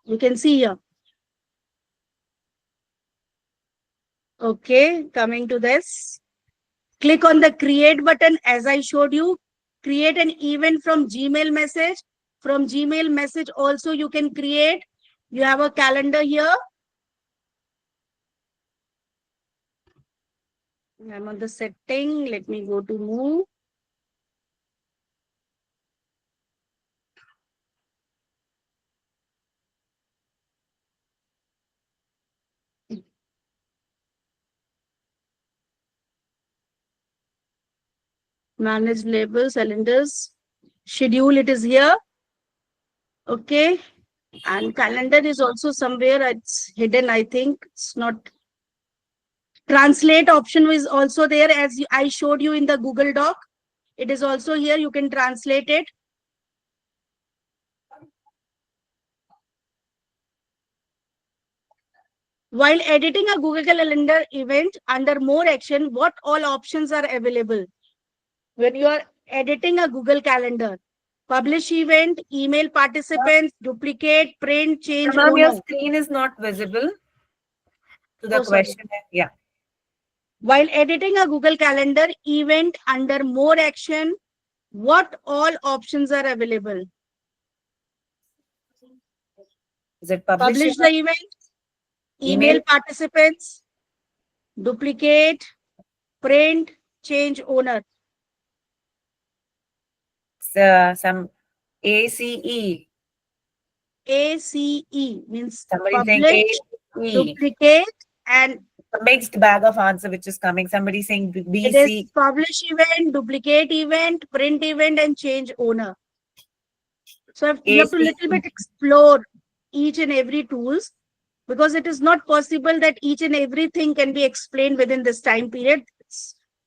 You can see here. Okay, coming to this. Click on the create button as I showed you. Create an event from Gmail message. From Gmail message also you can create. You have a calendar here. I'm on the setting. Let me go to move. Manage labels, calendars. Schedule, it is here. Okay. And calendar is also somewhere. It's hidden, I think. It's not. Translate option is also there as I showed you in the Google Doc. It is also here. You can translate it. While editing a Google Calendar event under more action, what all options are available? When you are editing a Google Calendar, publish event, email participants, duplicate, print, change Ma'am, your owner. screen is not visible to the Oh, sorry. question. Yeah. While editing a Google Calendar event under more action, what all options are available? Is it publishing? Publish the event, email Email? participants, duplicate, print, change owner. some ACE. ACE means Somebody saying publish, AE. duplicate, and A mixed bag of answer which is coming. Somebody saying it is BC. publish event, duplicate event, print event, and change owner. So you have to ACE. little bit explore each and every tools, because it is not possible that each and everything can be explained within this time period.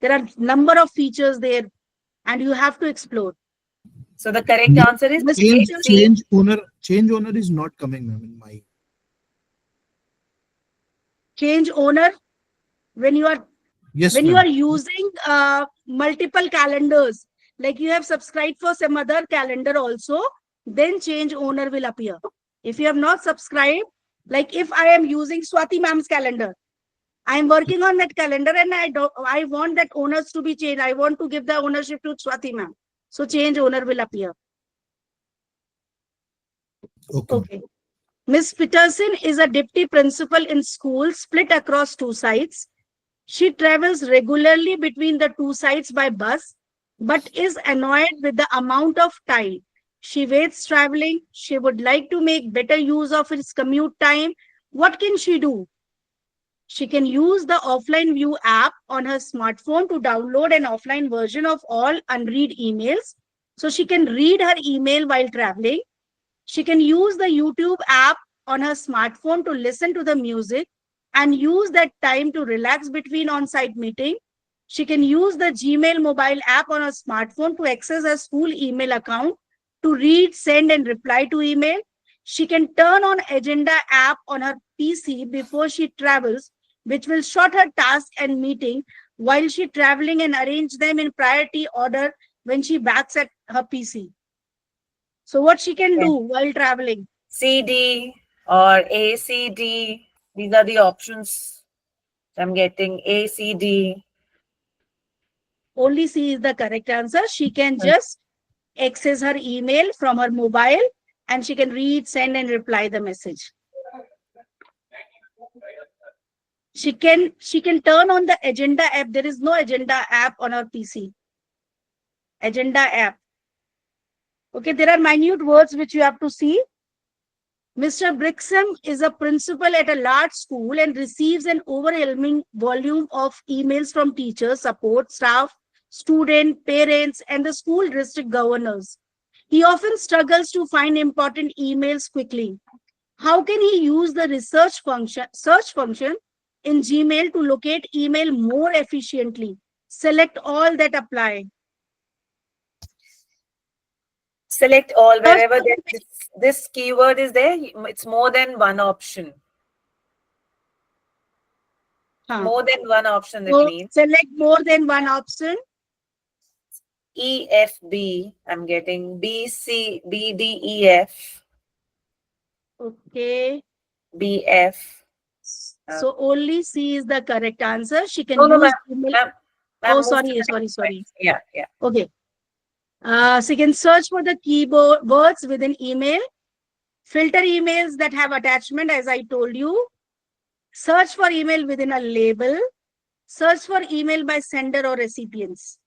There are number of features there, and you have to explore. So the correct answer is Miss Change, AC. change owner is not coming, ma'am, in my. Change owner, when you are Yes, when you ma'am. are using multiple calendars, like you have subscribed for some other calendar also, then change owner will appear. If you have not subscribed, like if I am using Swati ma'am's calendar, I am working on that calendar, and I want that owners to be changed. I want to give the ownership to Swati ma'am. So change owner will appear. Okay. Okay. Miss Peterson is a deputy principal in school split across two sites. She travels regularly between the two sites by bus, but is annoyed with the amount of time she wastes traveling. She would like to make better use of its commute time. What can she do? She can use the offline view app on her smartphone to download an offline version of all unread emails. So she can read her email while traveling. She can use the YouTube app on her smartphone to listen to the music and use that time to relax between on-site meeting. She can use the Gmail mobile app on her smartphone to access her school email account to read, send, and reply to email. She can turn on Agenda app on her PC before she travels, which will short her task and meeting while she traveling and arrange them in priority order when she backs at her PC. So what she can do while traveling? CD or ACD. These are the options. I'm getting ACD. Only C is the correct answer. She can just access her email from her mobile, and she can read, send, and reply the message. She can turn on the Agenda app. There is no Agenda app on her PC. Agenda app. Okay, there are minute words which you have to see. Mr. Brixham is a principal at a large school and receives an overwhelming volume of emails from teachers, support staff, students, parents, and the school district governors. He often struggles to find important emails quickly. How can he use the search function in Gmail to locate email more efficiently? Select all that apply. Select all Search wherever for this keyword is there. It's more than one option. More than one option, it So means. select more than one option. EFB. I'm getting BCBDEF. Okay. BF. So only C is the correct answer. She can No, no, use ma'am. email. Ma'am, Oh, move to sorry. the next question. Yeah, yeah. Okay. She can search for the keyboard words within email, filter emails that have attachment, as I told you, search for email within a label, search for email by sender or recipients.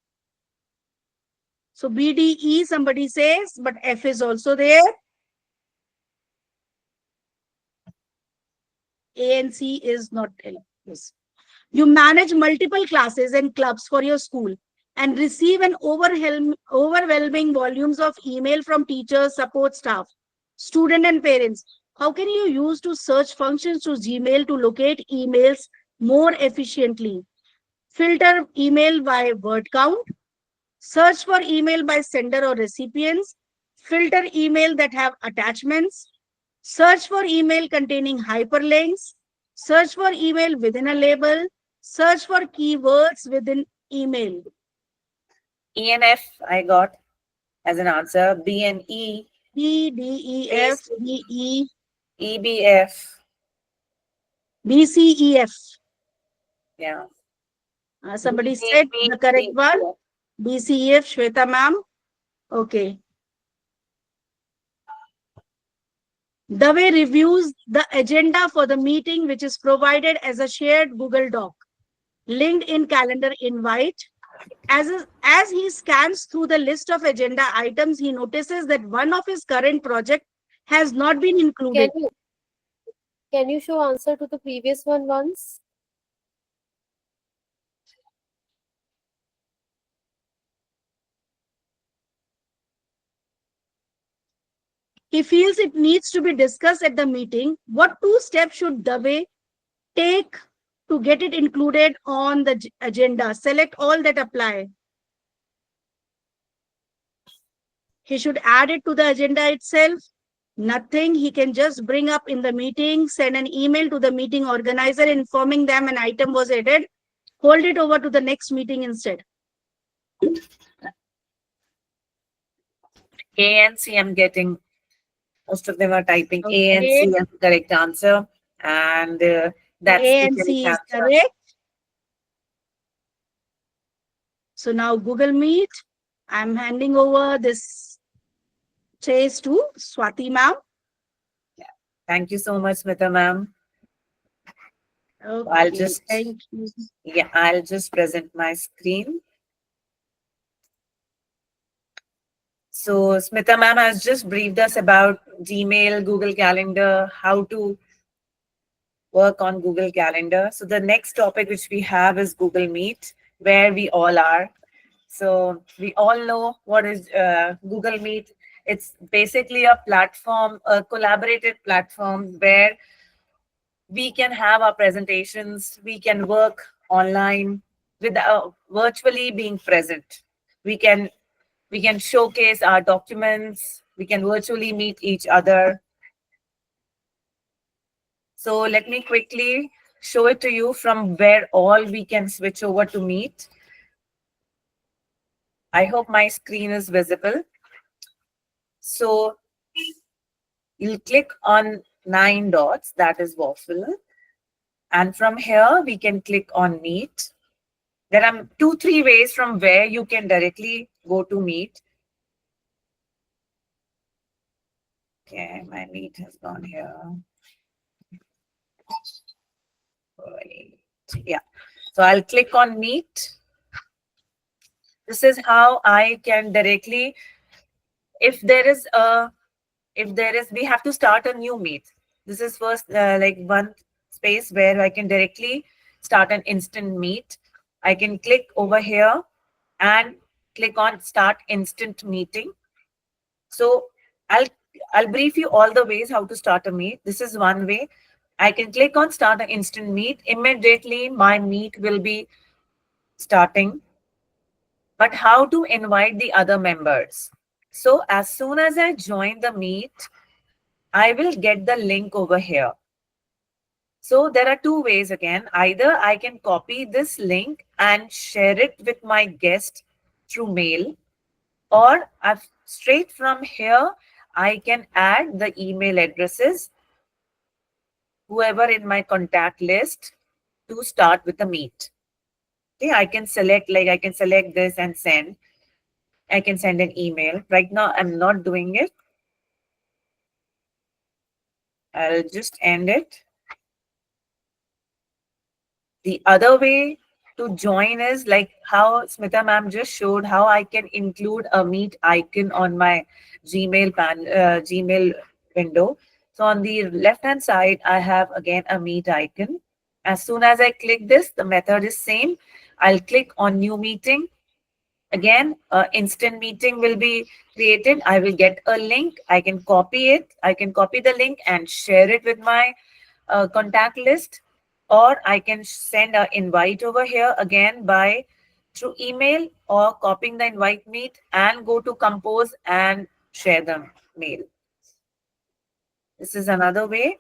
So BDE somebody says, but F is also there. A and C is not L. Yes. You manage multiple classes and clubs for your school and receive an overwhelming volumes of email from teachers, support staff, student and parents. How can you use to search functions to Gmail to locate emails more efficiently? Filter email by word count, search for email by sender or recipients, filter email that have attachments, search for email containing hyperlinks, search for email within a label, search for keywords within email. ENF I got as an answer. BNE. B, D, E, F, B, E, EBF. B, C, E, F. Yeah. Somebody said the correct one. B, C, E, F, Shweta ma'am. Okay. The way reviews the agenda for the meeting, which is provided as a shared Google Doc, linked in calendar invite. As he scans through the list of agenda items, he notices that one of his current project has not been included. Can you show answer to the previous one once? He feels it needs to be discussed at the meeting. What 2 steps should Dave take to get it included on the agenda? Select all that apply. He should add it to the agenda itself. Nothing. He can just bring up in the meeting, send an email to the meeting organizer informing them an item was added, hold it over to the next meeting instead. A and C, I'm getting, most of them are typing A and Okay. C as the correct answer. And that's A the and correct C is answer. correct. So now Google Meet, I'm handing over this chase to Swati ma'am. Thank you so much, Smita ma'am. Okay, I'll just, thank you. yeah, I'll just present my screen. So Smita ma'am has just briefed us about Gmail, Google Calendar, how to work on Google Calendar. So the next topic which we have is Google Meet, where we all are. So we all know what is Google Meet. It's basically a platform, a collaborated platform where we can have our presentations, we can work online without virtually being present. We can showcase our documents, we can virtually meet each other. So let me quickly show it to you from where all we can switch over to Meet. I hope my screen is visible. So you'll click on 9 dots, that is waffle. And from here, we can click on Meet. There are 2, 3 ways from where you can directly go to Meet. Okay, my Meet has gone here. Wait. Yeah. So I'll click on Meet. This is how I can directly, if there is, we have to start a new Meet. This is first like one space where I can directly start an instant Meet. I can click over here and click on Start Instant Meeting. So I'll I'll brief you all the ways how to start a Meet. This is one way. I can click on Start an Instant Meet. Immediately my Meet will be starting. But how to invite the other members? So as soon as I join the Meet, I will get the link over here. So there are 2 ways again. Either I can copy this link and share it with my guest through mail, or straight from here, I can add the email addresses, whoever in my contact list, to start with the Meet. Okay, I can select this and send. I can send an email. Right now, I'm not doing it. I'll just end it. The other way to join is like how Smita ma'am just showed how I can include a Meet icon on my Gmail window. So on the left hand side, I have again a Meet icon. As soon as I click this, the method is same. I'll click on new meeting. Again, instant meeting will be created. I will get a link. I can copy it. I can copy the link and share it with my contact list, or I can send an invite over here again by through email, or copying the invite Meet and go to compose and share the mail. This is another way.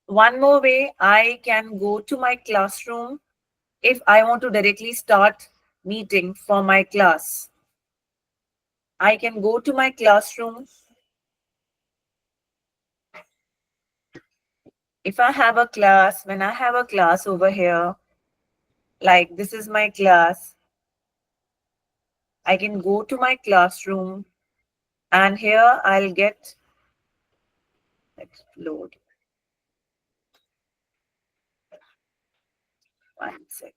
One more way, I can go to my classroom if I want to directly start meeting for my class. I can go to my classroom. If I have a class, when I have a class over here, like this is my class, I can go to my classroom and here I'll get, let's load. One second.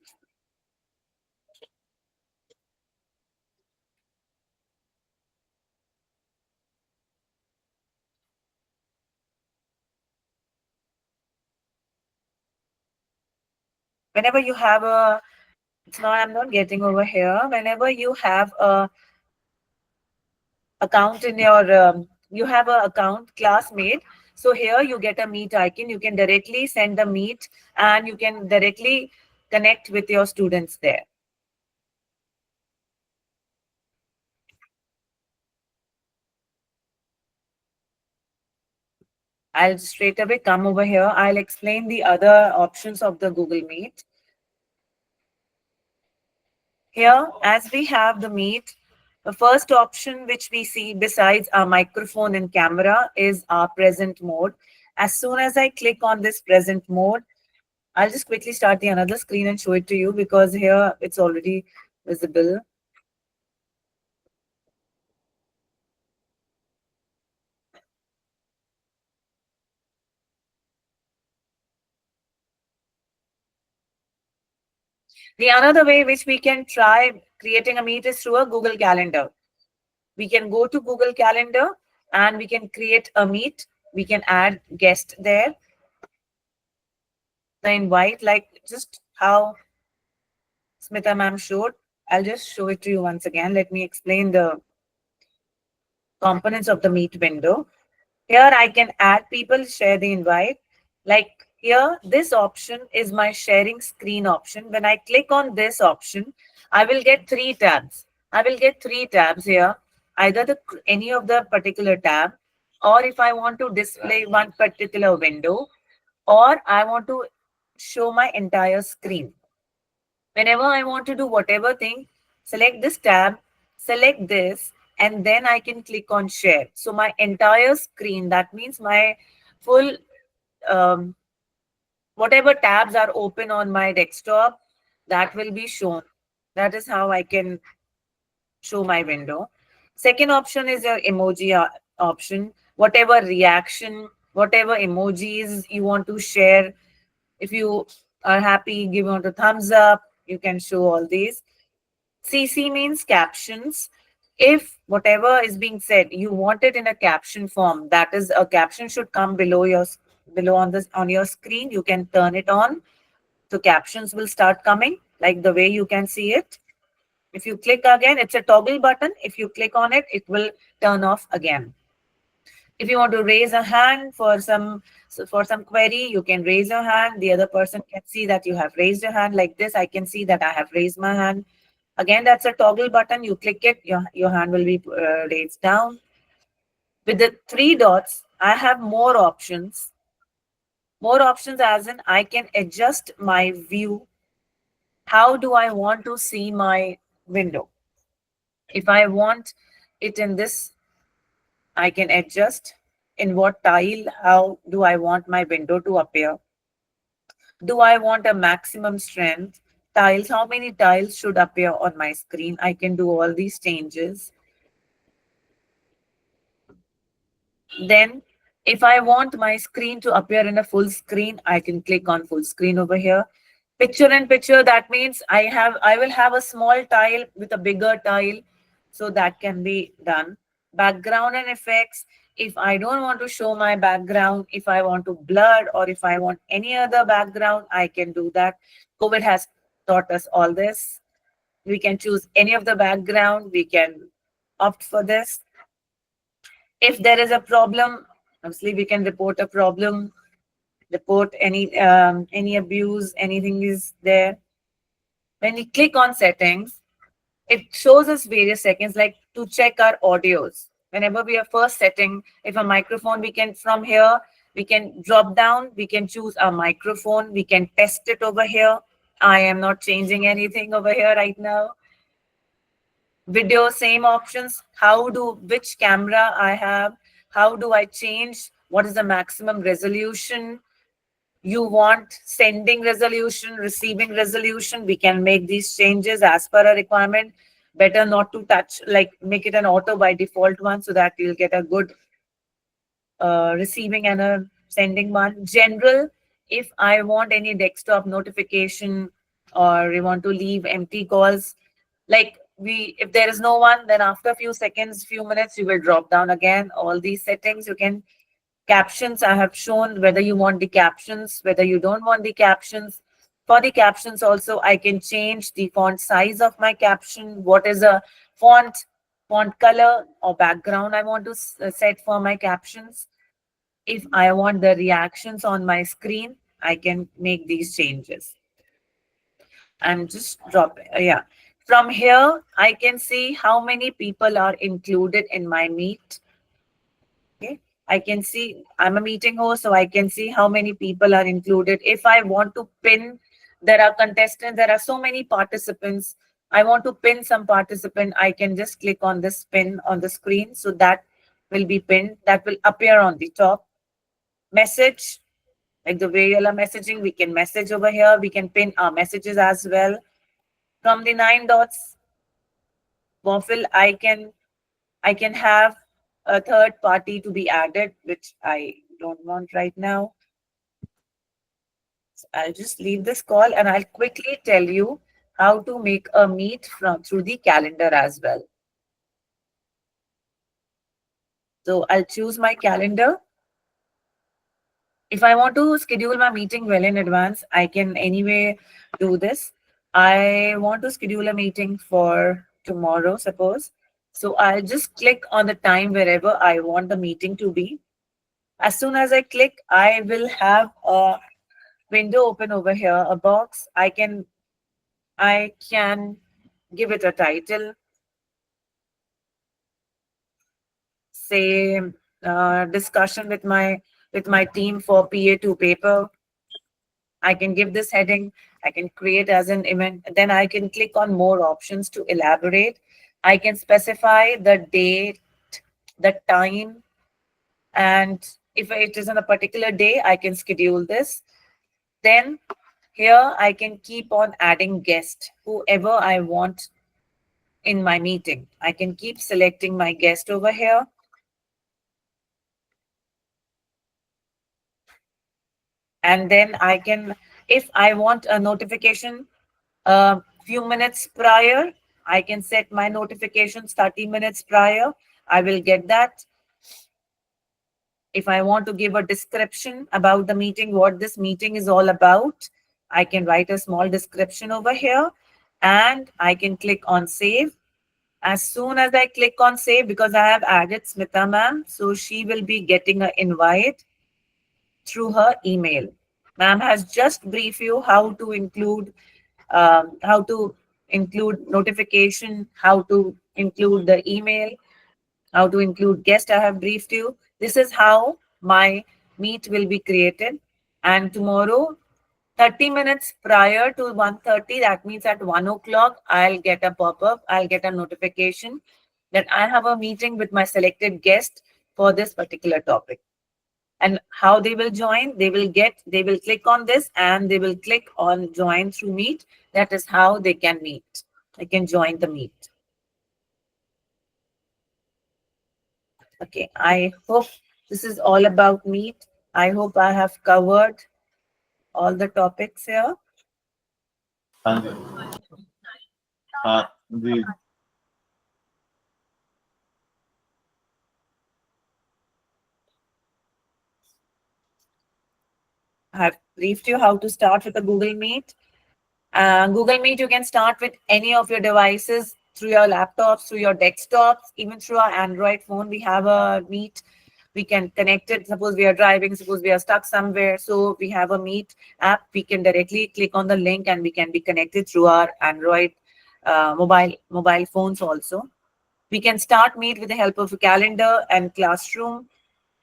Whenever you have a, it's not, I'm not getting over here. Whenever you have a account in your, you have a account classmate. So here you get a meet icon. You can directly send the meet and you can directly connect with your students there. I'll straight away come over here. I'll explain the other options of the Google Meet. Here, as we have the Meet, the first option which we see besides our microphone and camera is our present mode. As soon as I click on this present mode, I'll just quickly start the another screen and show it to you because here it's already visible. The another way which we can try creating a meet is through a Google Calendar. We can go to Google Calendar and we can create a meet. We can add guest there. The invite, like just how Smita ma'am showed. I'll just show it to you once again. Let me explain the components of the meet window. Here I can add people, share the invite. Like here, this option is my sharing screen option. When I click on this option, I will get three tabs. I will get three tabs here, either any of the particular tab, or if I want to display one particular window, or I want to show my entire screen. Whenever I want to do whatever thing, select this tab, select this, and then I can click on share. So my entire screen, that means my full, um, whatever tabs are open on my desktop, that will be shown. That is how I can show my window. Second option is your emoji option. Whatever reaction, whatever emojis you want to share. If you are happy, give on a thumbs up. You can show all these. CC means captions. If whatever is being said, you want it in a caption form, that is, a caption should come below your below on this on your screen. You can turn it on, so captions will start coming like the way you can see it. If you click again, it's a toggle button. If you click on it, it will turn off again. If you want to raise a hand for some query, you can raise your hand. The other person can see that you have raised your hand. Like this, I can see that I have raised my hand. Again, that's a toggle button. You click it, your hand will be raised down. With the three dots, I have more options. More options as in I can adjust my view. How do I want to see my window? If I want it in this, I can adjust in what tile, how do I want my window to appear? Do I want a maximum strength? Tiles, how many tiles should appear on my screen? I can do all these changes. Then if I want my screen to appear in a full screen, I can click on full screen over here. Picture in picture, that means I will have a small tile with a bigger tile, so that can be done. Background and effects, if I don't want to show my background, if I want to blur or if I want any other background, I can do that. COVID has taught us all this. We can choose any of the background, we can opt for this. If there is a problem, obviously we can report a problem, report any abuse, anything is there. When we click on settings, it shows us various settings like to check our audios. Whenever we are first setting, if a microphone, we can from here, we can drop down, we can choose our microphone, we can test it over here. I am not changing anything over here right now. Video, same options. Which camera I have, how do I change, what is the maximum resolution you want, sending resolution, receiving resolution, we can make these changes as per a requirement. Better not to touch, like make it an auto by default one so that you'll get a good receiving and a sending one. General, if I want any desktop notification, or we want to leave empty calls. Like if there is no one, then after a few seconds, few minutes, you will drop down again. All these settings you can. Captions, I have shown whether you want the captions, whether you don't want the captions. For the captions also, I can change the font size of my caption. What is a font color or background I want to set for my captions. If I want the reactions on my screen, I can make these changes. And just drop it. Yeah. From here, I can see how many people are included in my meet. Okay. I can see I'm a meeting host, so I can see how many people are included. If I want to pin, there are contestants, there are so many participants. I want to pin some participant. I can just click on this pin on the screen. So that will be pinned. That will appear on the top. Message, like the way you are messaging, we can message over here. We can pin our messages as well. From the 9 dots waffle, I can have a third party to be added, which I don't want right now. So I'll just leave this call and I'll quickly tell you how to make a meet from through the calendar as well. So I'll choose my calendar. If I want to schedule my meeting well in advance, I can anyway do this. I want to schedule a meeting for tomorrow, suppose. So I'll just click on the time wherever I want the meeting to be. As soon as I click, I will have a window open over here, a box. I can give it a title, say discussion with my team for PA2 paper. I can give this heading. I can create as an event. Then I can click on more options to elaborate. I can specify the date, the time, and if it is on a particular day, I can schedule this. Then here I can keep on adding guests, whoever I want in my meeting. I can keep selecting my guest over here. And then I can, if I want a notification a few minutes prior, I can set my notifications 30 minutes prior. I will get that. If I want to give a description about the meeting, what this meeting is all about, I can write a small description over here and I can click on save. As soon as I click on save, because I have added Smita ma'am, so she will be getting an invite through her email. Ma'am has just briefed you how to include notification, how to include the email, how to include guest. I have briefed you. This is how my meet will be created. And tomorrow, 30 minutes prior to 1:30, that means at 1 o'clock, I'll get a pop-up, I'll get a notification that I have a meeting with my selected guest for this particular topic. And how they will join, they will click on this and they will click on join through Meet. That is how they can meet. They can join the Meet. Okay, I hope this is all about Meet. I hope I have covered all the topics here. The I have briefed you how to start with a Google Meet. Google Meet, you can start with any of your devices, through your laptops, through your desktops, even through our Android phone. We have a Meet. We can connect it. Suppose we are driving, suppose we are stuck somewhere. So we have a Meet app. We can directly click on the link and we can be connected through our Android mobile phones also. We can start Meet with the help of a calendar and classroom.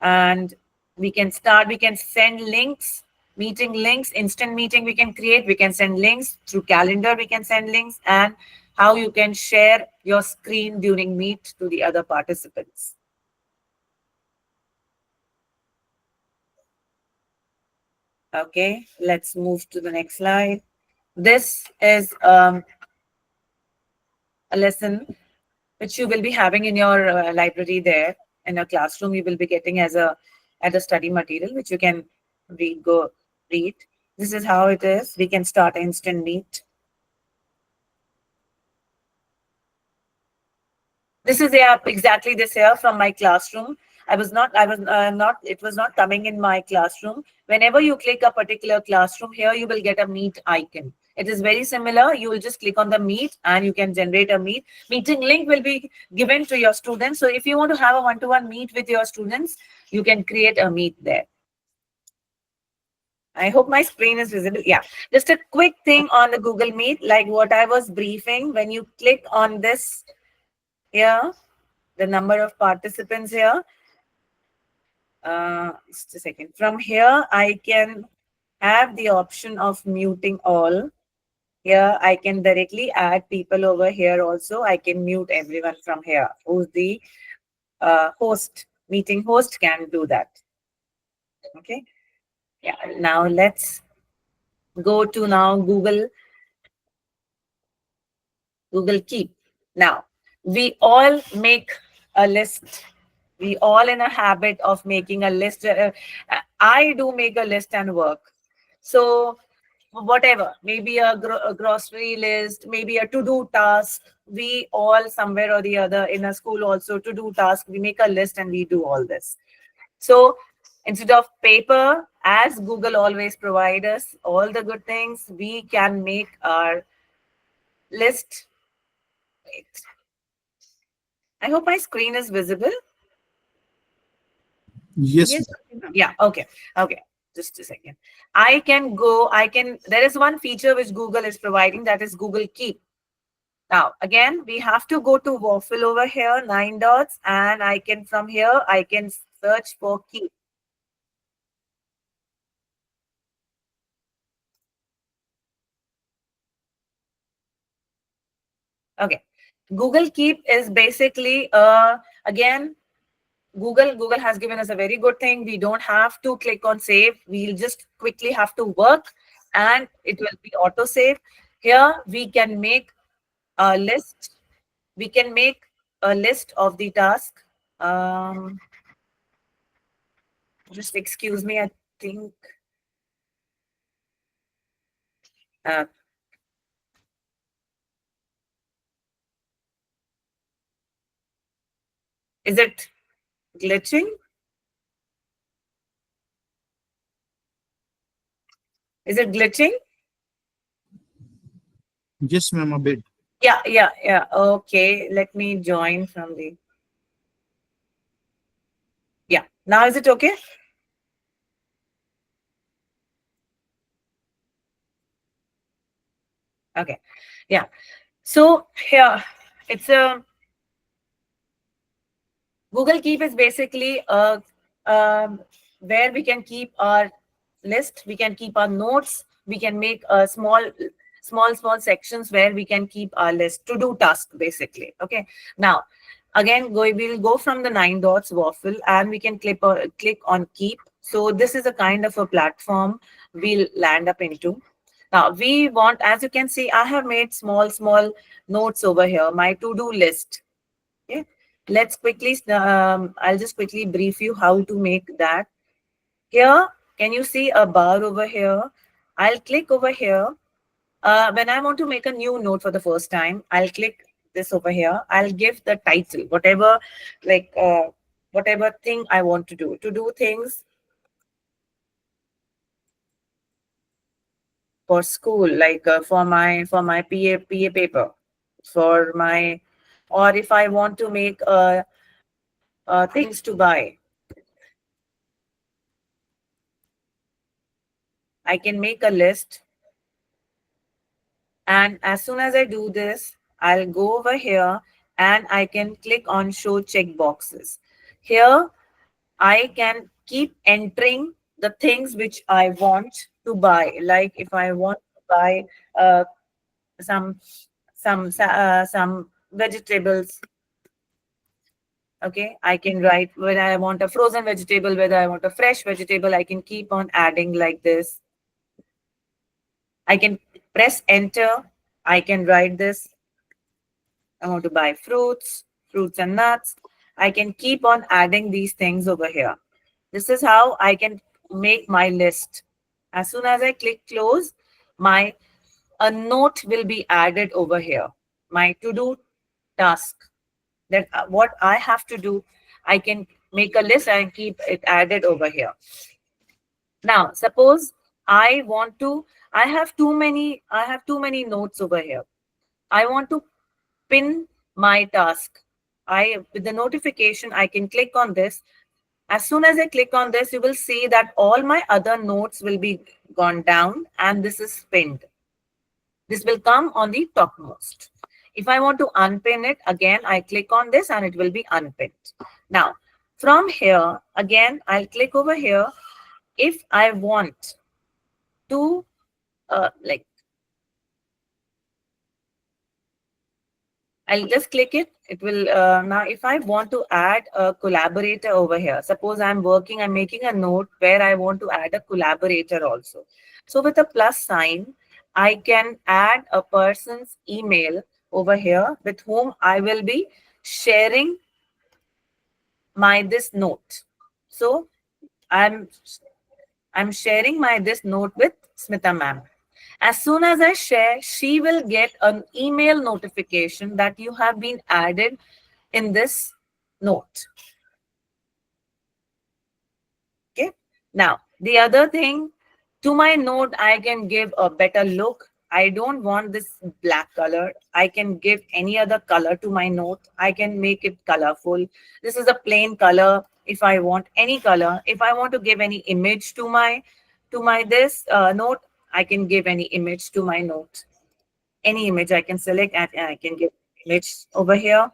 And we can send links, meeting links, instant meeting we can create. We can send links through calendar. We can send links, and how you can share your screen during Meet to the other participants. Okay, let's move to the next slide. This is a lesson which you will be having in your library there in your classroom. You will be getting as a study material, which you can read. This is how it is. We can start instant Meet. This is, yeah, exactly this here from my classroom. It was not coming in my classroom. Whenever you click a particular classroom here, you will get a meet icon. It is very similar. You will just click on the meet and you can generate a meeting link will be given to your students. So if you want to have a one-to-one meet with your students, you can create a meet there. I hope my screen is visible. Yeah, just a quick thing on the Google Meet, like what I was briefing. When you click on this here, the number of participants here, just a second. From here, I can have the option of muting all. Here, I can directly add people over here also. I can mute everyone from here. Who's the host, meeting host can do that. Okay. Yeah. Now let's go to now Google Keep. Now, we all make a list. We all in a habit of making a list. I do make a list and work. So whatever, maybe a grocery list, maybe a to-do task. We all somewhere or the other in a school also to-do task. We make a list and we do all this. So instead of paper, as Google always provide us all the good things, we can make our list. Wait. I hope my screen is visible. Yes. Yes. Ma'am. Yeah, okay. Okay. Just a second. There is one feature which Google is providing, that is Google Keep. Now, again, we have to go to Waffle over here, 9 dots, and from here, I can search for Keep. Okay. Google Keep is basically, again, Google has given us a very good thing. We don't have to click on save. We'll just quickly have to work and it will be auto save. Here we can make a list. We can make a list of the task. Just excuse me, I think. Uh, is it glitching? Is it glitching? Yes, ma'am, a bit. Yeah. Okay, let me join from the. Yeah, now is it okay? Okay, yeah. So here, it's a Google Keep is basically where we can keep our list, we can keep our notes, we can make a small sections where we can keep our list to do task basically. Okay. Now, again, we'll go from the 9 dots waffle and we can click on keep. So this is a kind of a platform we'll land up into. Now we want, as you can see, I have made small notes over here, my to-do list. Okay. Let's quickly, I'll just quickly brief you how to make that. Here, can you see a bar over here? I'll click over here. When I want to make a new note for the first time, I'll click this over here. I'll give the title, whatever thing I want to do. To do things for school, like for my PA paper, for my, or if I want to make things to buy, I can make a list. And as soon as I do this, I'll go over here and I can click on show checkboxes. Here, I can keep entering the things which I want to buy. Like if I want to buy uh, some some vegetables. Okay, I can write whether I want a frozen vegetable, whether I want a fresh vegetable. I can keep on adding like this. I can press enter. I can write this. I want to buy fruits and nuts. I can keep on adding these things over here. This is how I can make my list. As soon as I click close, a note will be added over here. My to-do task. That what I have to do, I can make a list and keep it added over here. Now, suppose I want to, I have too many notes over here. I want to pin my task. With the notification, I can click on this. As soon as I click on this, you will see that all my other notes will be gone down and this is pinned. This will come on the topmost. If I want to unpin it, again, I click on this and it will be unpinned. Now, from here, again, I'll click over here. If I want to, like, I'll just click it. It will, now if I want to add a collaborator over here, suppose I'm making a note where I want to add a collaborator also. So with a plus sign, I can add a person's email over here with whom I will be sharing this note. So I'm sharing this note with Smita ma'am. As soon as I share, she will get an email notification that you have been added in this note. Okay. Now, the other thing, to my note, I can give a better look. I don't want this black color. I can give any other color to my note. I can make it colorful. This is a plain color. If I want any color, if I want to give any image to my this note, I can give any image to my note. Any image I can select and I can give image over here.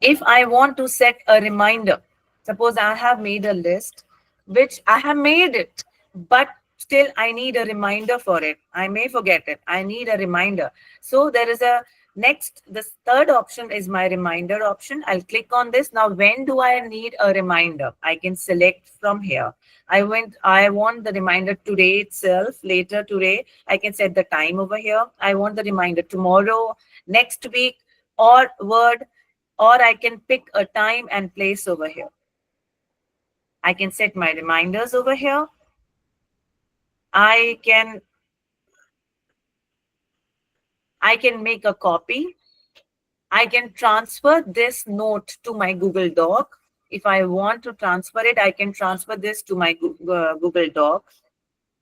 If I want to set a reminder, suppose I have made a list, which I have made it, but still I need a reminder for it. I may forget it. I need a reminder. So there is a this third option is my reminder option. I'll click on this. Now, when do I need a reminder? I can select from here. I want the reminder today itself, later today. I can set the time over here. I want the reminder tomorrow, next week, or word, or I can pick a time and place over here. I can set my reminders over here. I can make a copy. I can transfer this note to my Google Doc. If I want to transfer it, I can transfer this to my Google Doc.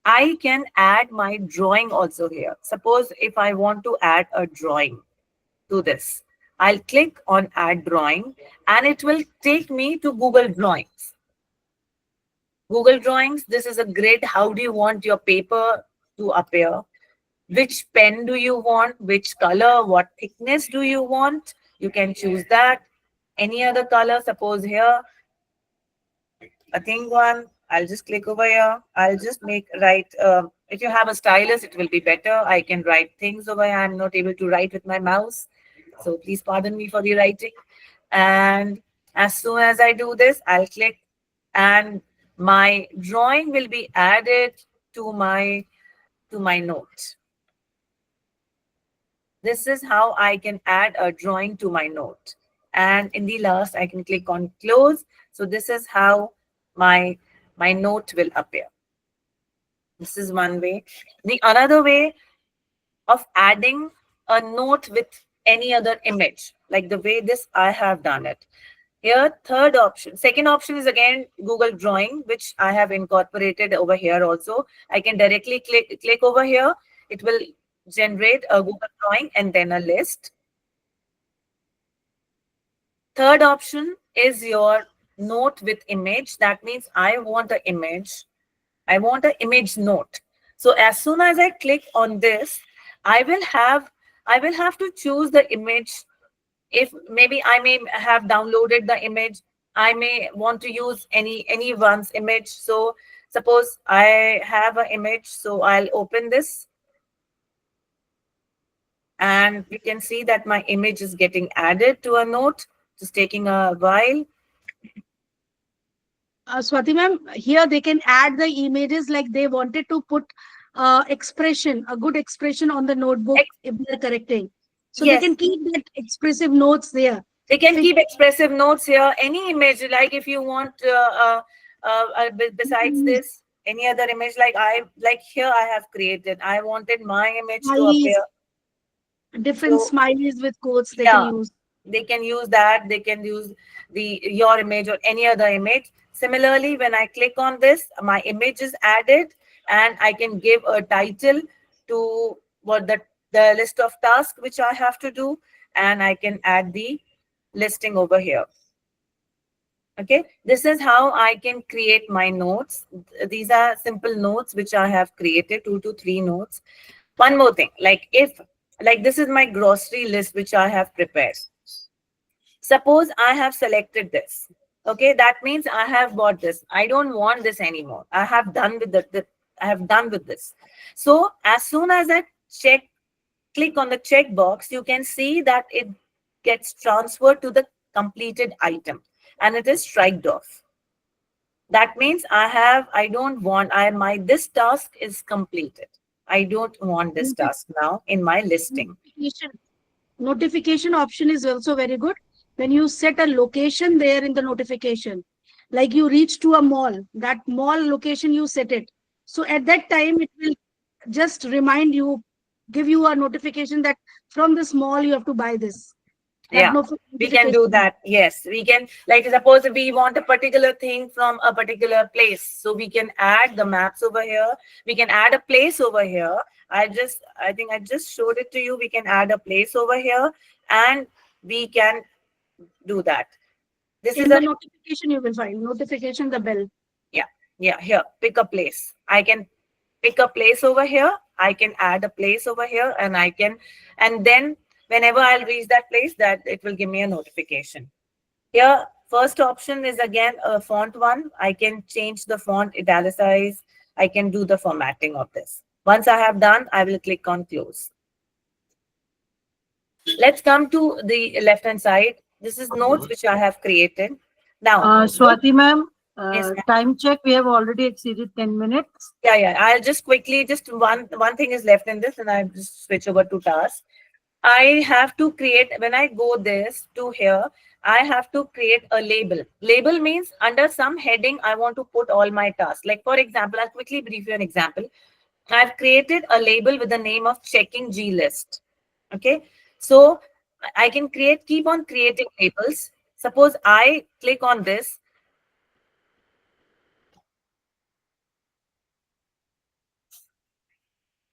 I can add my drawing also here. Suppose if I want to add a drawing to this, I'll click on add drawing and it will take me to Google Drawings. Google Drawings, this is a grid. How do you want your paper to appear? Which pen do you want? Which color? What thickness do you want? You can choose that. Any other color, suppose here, a thing one. I'll just click over here. I'll just write. If you have a stylus, it will be better. I can write things over here. I'm not able to write with my mouse. So please pardon me for the writing. And as soon as I do this, I'll click and my drawing will be added to my note. This is how I can add a drawing to my note. And in the last, I can click on close. So this is how my note will appear. This is one way. The another way of adding a note with any other image, like the way this I have done it. Here, second option is again Google Drawing, which I have incorporated over here also. I can directly click over here. It will generate a Google Drawing and then a list. Third option is your note with image. That means I want an image. I want an image note. So as soon as I click on this, I will have to choose the image. If maybe I may have downloaded the image, I may want to use anyone's image. So suppose I have an image, so I'll open this. And you can see that my image is getting added to a note. It's taking a while. Swati ma'am, here they can add the images like they wanted to put expression, a good expression on the notebook if they're correcting. So Yes. they can keep that expressive notes there. They can keep expressive notes here. Any image, like if you want, besides this, any other image, like here I have created. I wanted my image to appear. Different So smileys with quotes they can yeah, use. they can use that. They can use your image or any other image. Similarly, when I click on this, my image is added, and I can give a title to what the list of tasks which I have to do, and I can add the listing over here. Okay, this is how I can create my notes. These are simple notes which I have created, 2 to 3 notes. One more thing, like if, like this is my grocery list which I have prepared. Suppose I have selected this. Okay, that means I have bought this. I don't want this anymore. I have done with I have done with this. So as soon as I click on the checkbox, you can see that it gets transferred to the completed item and it is striked off. That means I don't want, this task is completed. I don't want this task now in my listing. Notification notification option is also very good. When you set a location there in the notification, like you reach to a mall, that mall location you set it. So at that time, it will just remind you, give you a notification that from this mall you have to buy this. That Yeah, we can do notification. that. Yes, we can, like suppose if we want a particular thing from a particular place, so we can add the maps over here. We can add a place over here. I think I just showed it to you. We can add a place over here and we can do that. This is In the a, notification, you will find notification, the bell. yeah, yeah, here, pick a place. I can pick a place over here. I can add a place over here and and then whenever I'll reach that place, that it will give me a notification. Here, first option is again a font one. I can change the font, italicize. I can do the formatting of this. Once I have done, I will click on close. Let's come to the left hand side. This is notes which I have created. Now, Swati ma'am, yes, ma'am. time check. We have already exceeded 10 minutes. Yeah. I'll just quickly, just one thing is left in this, and I just switch over to task. I have to create, when I go this to here, I have to create a label. Label means under some heading, I want to put all my tasks. Like for example, I'll quickly brief you an example. I've created a label with the name of checking G list. Okay. So I can keep on creating labels. Suppose I click on this.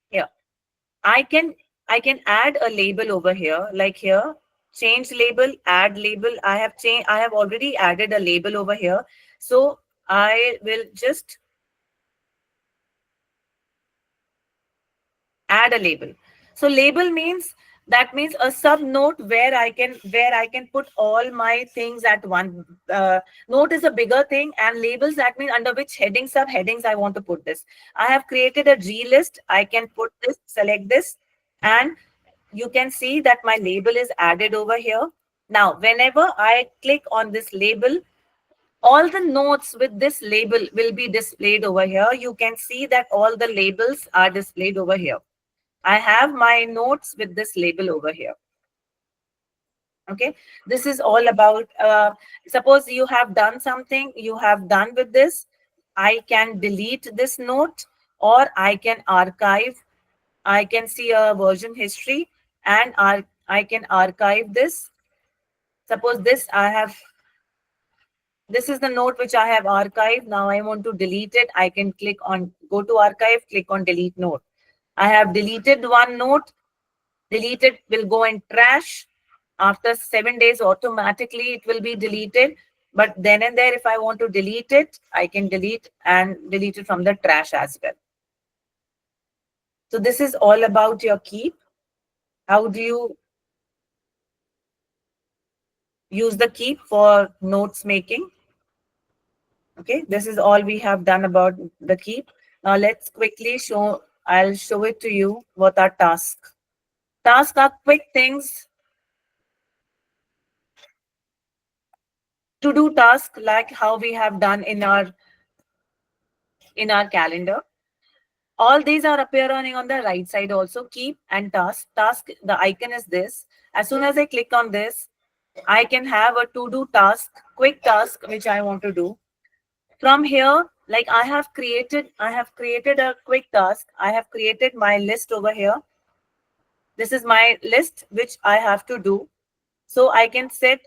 Here. I can add a label over here, like here, change label, add label. I have already added a label over here. So I will just add a label. So label means, that means a sub note where I can put all my things at one. Note is a bigger thing, and labels, that means under which headings, subheadings I want to put this. I have created a G list. I can put this, select this, and you can see that my label is added over here. Now, whenever I click on this label, all the notes with this label will be displayed over here. You can see that all the labels are displayed over here. I have my notes with this label over here. Okay, this is all about, suppose you have done something, you have done with this. I can delete this note, or I can archive. I can see a version history, and I can archive this. Suppose this is the note which I have archived. Now I want to delete it. I can click on go to archive, click on delete note. I have deleted one note. Deleted will go in trash. After 7 days, automatically it will be deleted. But then and there, if I want to delete it, I can delete it from the trash as well. So this is all about your keep. How do you use the keep for notes making? Okay, this is all we have done about the keep. Now let's quickly I'll show it to you what are tasks. Tasks are quick things to do tasks, like how we have done in our calendar. All these are appearing on the right side also, keep and task. Task, the icon is this. As soon as I click on this, I can have a to-do task, quick task, which I want to do. From here, like I have created a quick task. I have created my list over here. This is my list which I have to do. So I can set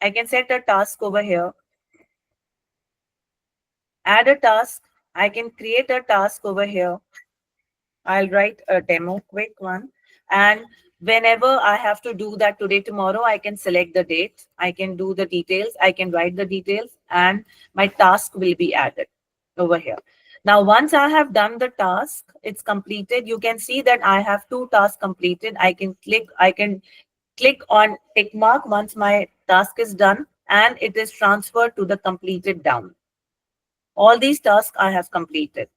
a task over here. Add a task. I can create a task over here. I'll write a demo, quick one. And whenever I have to do that today, tomorrow, I can select the date. I can do the details. I can write the details and my task will be added over here. Now, once I have done the task, it's completed. You can see that I have 2 tasks completed. I can click on tick mark once my task is done and it is transferred to the completed down. All these tasks I have completed.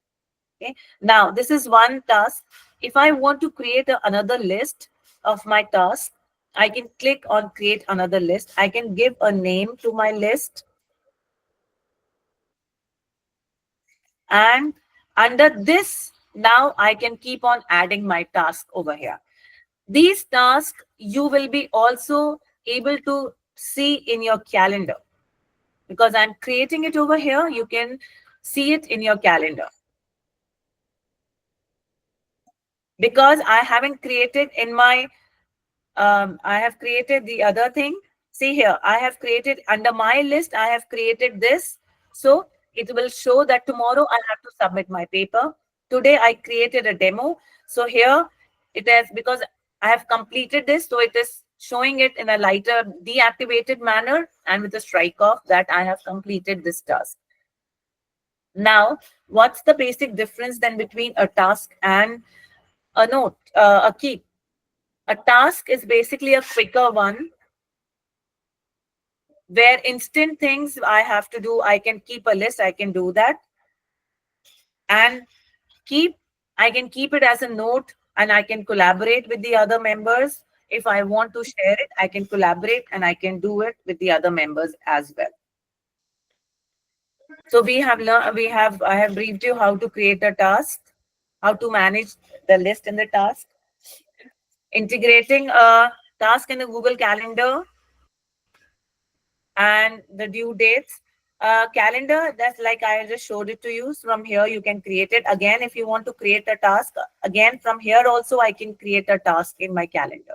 Okay. Now, this is one task. If I want to create another list of my tasks, I can click on create another list. I can give a name to my list. And under this, now I can keep on adding my task over here. These tasks you will be also able to see in your calendar. Because I'm creating it over here, you can see it in your calendar. Because I haven't created in my, I have created the other thing. See here, I have created under my list, I have created this. So it will show that tomorrow I have to submit my paper. Today I created a demo. So here it is, because I have completed this. So it is showing it in a lighter deactivated manner and with a strike off that I have completed this task. Now, what's the basic difference then between a task and a note, a keep? A task is basically a quicker one where instant things I have to do, I can keep a list, I can do that. And keep, I can keep it as a note and I can collaborate with the other members. If I want to share it, I can collaborate and I can do it with the other members as well. So we have learned, I have briefed you how to create a task, how to manage the list in the task, integrating a task in the Google Calendar, and the due dates. Calendar, that's like I just showed it to you. From here, you can create it. Again, if you want to create a task, again, from here also, I can create a task in my calendar.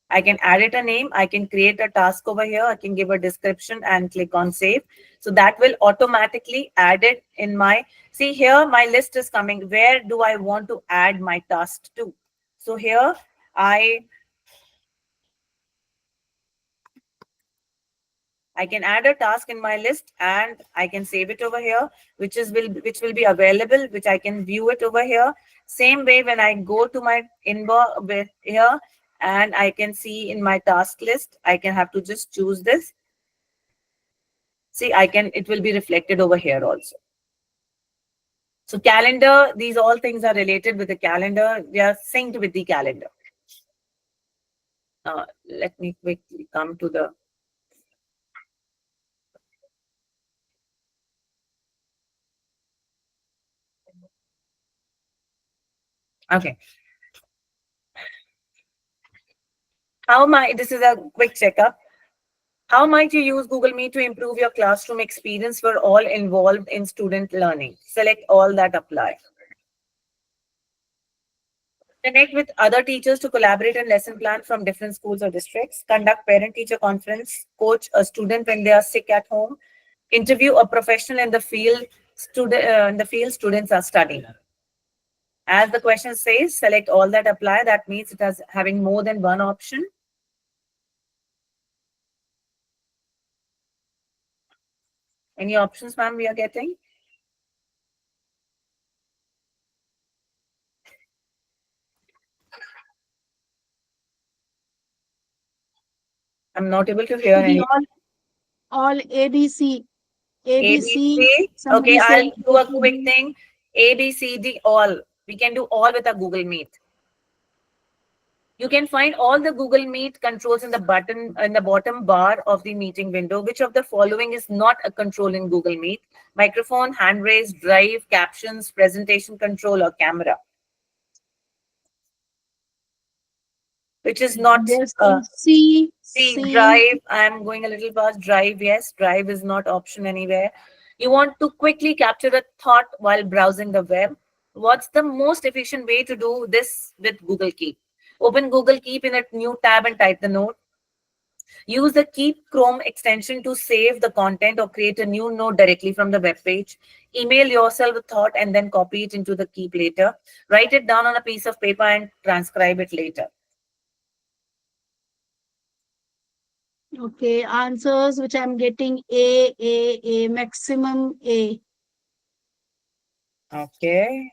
I can add it a name. I can create a task over here. I can give a description and click on save. So that will automatically add it in my, see here, my list is coming. Where do I want to add my task to? So here, I can add a task in my list and I can save it over here, which will be available, which I can view it over here. Same way when I go to my inbox here and I can see in my task list, I can have to just choose this. See, it will be reflected over here also. So calendar, these all things are related with the calendar. They are synced with the calendar. Let me quickly come to the okay. This is a quick checkup. How might you use Google Meet to improve your classroom experience for all involved in student learning? Select all that apply. Connect with other teachers to collaborate and lesson plan from different schools or districts. Conduct parent-teacher conference. Coach a student when they are sick at home. Interview a professional in the field. Students are studying. As the question says, select all that apply. That means it has having more than one option. Any options, ma'am, we are getting? I'm not able to hear any. All ABC. ABC. Okay, I'll do a quick thing. A, B, C, D, all. We can do all with a Google Meet. You can find all the Google Meet controls in the bottom bar of the meeting window. Which of the following is not a control in Google Meet? Microphone, hand raise, drive, captions, presentation control, or camera? Which is not C, drive. I'm going a little past drive. Yes, drive is not option anywhere. You want to quickly capture a thought while browsing the web. What's the most efficient way to do this with Google Keep? Open Google Keep in a new tab and type the note. Use the Keep Chrome extension to save the content or create a new note directly from the web page. Email yourself a thought and then copy it into the Keep later. Write it down on a piece of paper and transcribe it later. Okay, answers which I'm getting A, maximum A. Okay.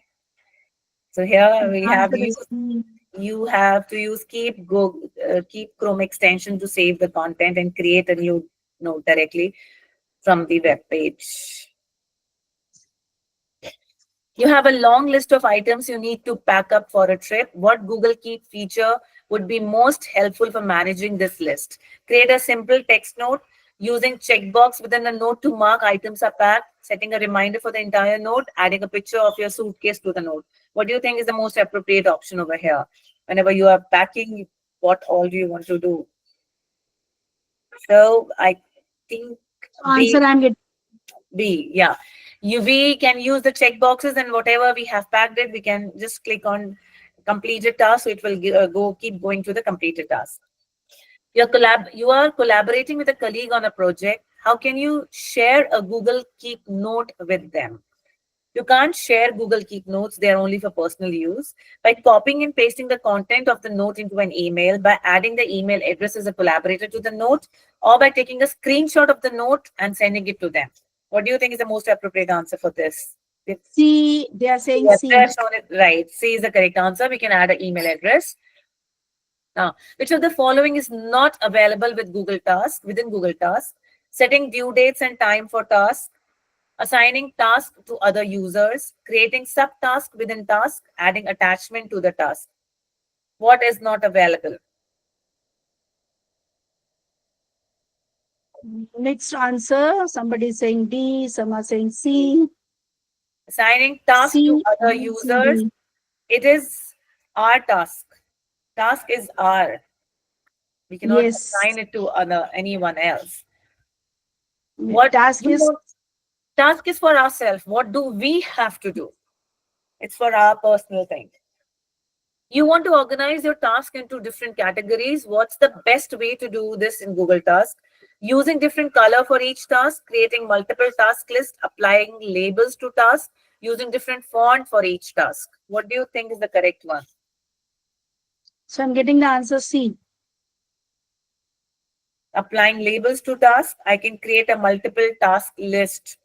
So here we have Answer is used, C. you have to use Keep Chrome extension to save the content and create a new note directly from the web page. You have a long list of items you need to pack up for a trip. What Google Keep feature would be most helpful for managing this list? Create a simple text note using checkbox within the note to mark items are packed, setting a reminder for the entire note, adding a picture of your suitcase to the note. What do you think is the most appropriate option over here? Whenever you are packing, what all do you want to do? So I think Answer I'm getting B, yeah. We can use the check boxes, and whatever we have packed it, we can just click on completed task. So it will keep going to the completed task. You are collaborating with a colleague on a project. How can you share a Google Keep note with them? You can't share Google Keep notes. They are only for personal use. By copying and pasting the content of the note into an email, by adding the email address as a collaborator to the note, or by taking a screenshot of the note and sending it to them. What do you think is the most appropriate answer for this? C. They are saying Yes, C. they have shown it right. C is the correct answer. We can add an email address. Now, which of the following is not available with Google Task, within Google Task? Setting due dates and time for tasks, assigning tasks to other users, creating subtasks within task, adding attachment to the task. What is not available? Next answer. Somebody is saying D. Some are saying C. Assigning tasks to C. other B, C, users. D. It is our task. Task is our. We cannot Yes. assign it to anyone else. What Task is task is for ourselves. What do we have to do? It's for our personal thing. You want to organize your task into different categories. What's the best way to do this in Google Task? Using different color for each task, creating multiple task lists, applying labels to tasks, using different font for each task. What do you think is the correct one? so I'm getting the answer C. Applying labels to tasks, I can create a multiple task list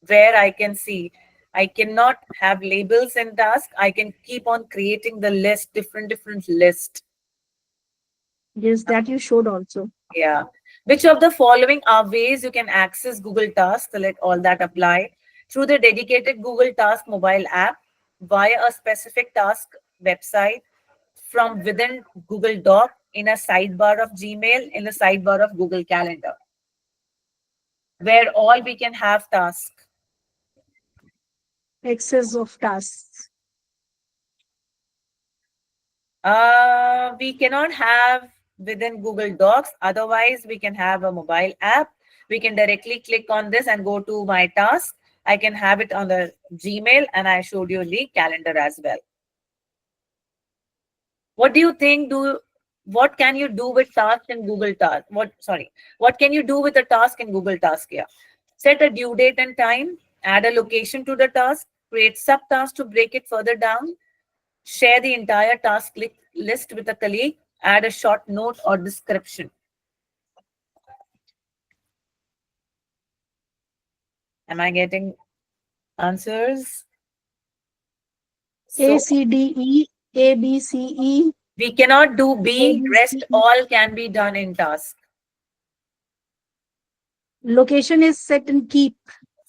where I can see. I cannot have labels in task. I can keep on creating the list, different list. Yes, that you showed also. Yeah. Which of the following are ways you can access Google Tasks? So let all that apply. Through the dedicated Google Task mobile app, via a specific task website, from within Google Doc, in a sidebar of Gmail, in the sidebar of Google Calendar, where all we can have tasks. Excess of tasks. We cannot have within Google Docs. Otherwise, we can have a mobile app. We can directly click on this and go to my task. I can have it on the Gmail, and I showed you the calendar as well. What do you think? What can you do with task in Google Task? What can you do with a task in Google Task here? Set a due date and time, add a location to the task, create subtasks to break it further down, share the entire task list with a colleague, add a short note or description. Am I getting answers? A, So C, D, E, A, B, C, E. we cannot do B, A, B, rest C, E. all can be done in task. Location is set in keep.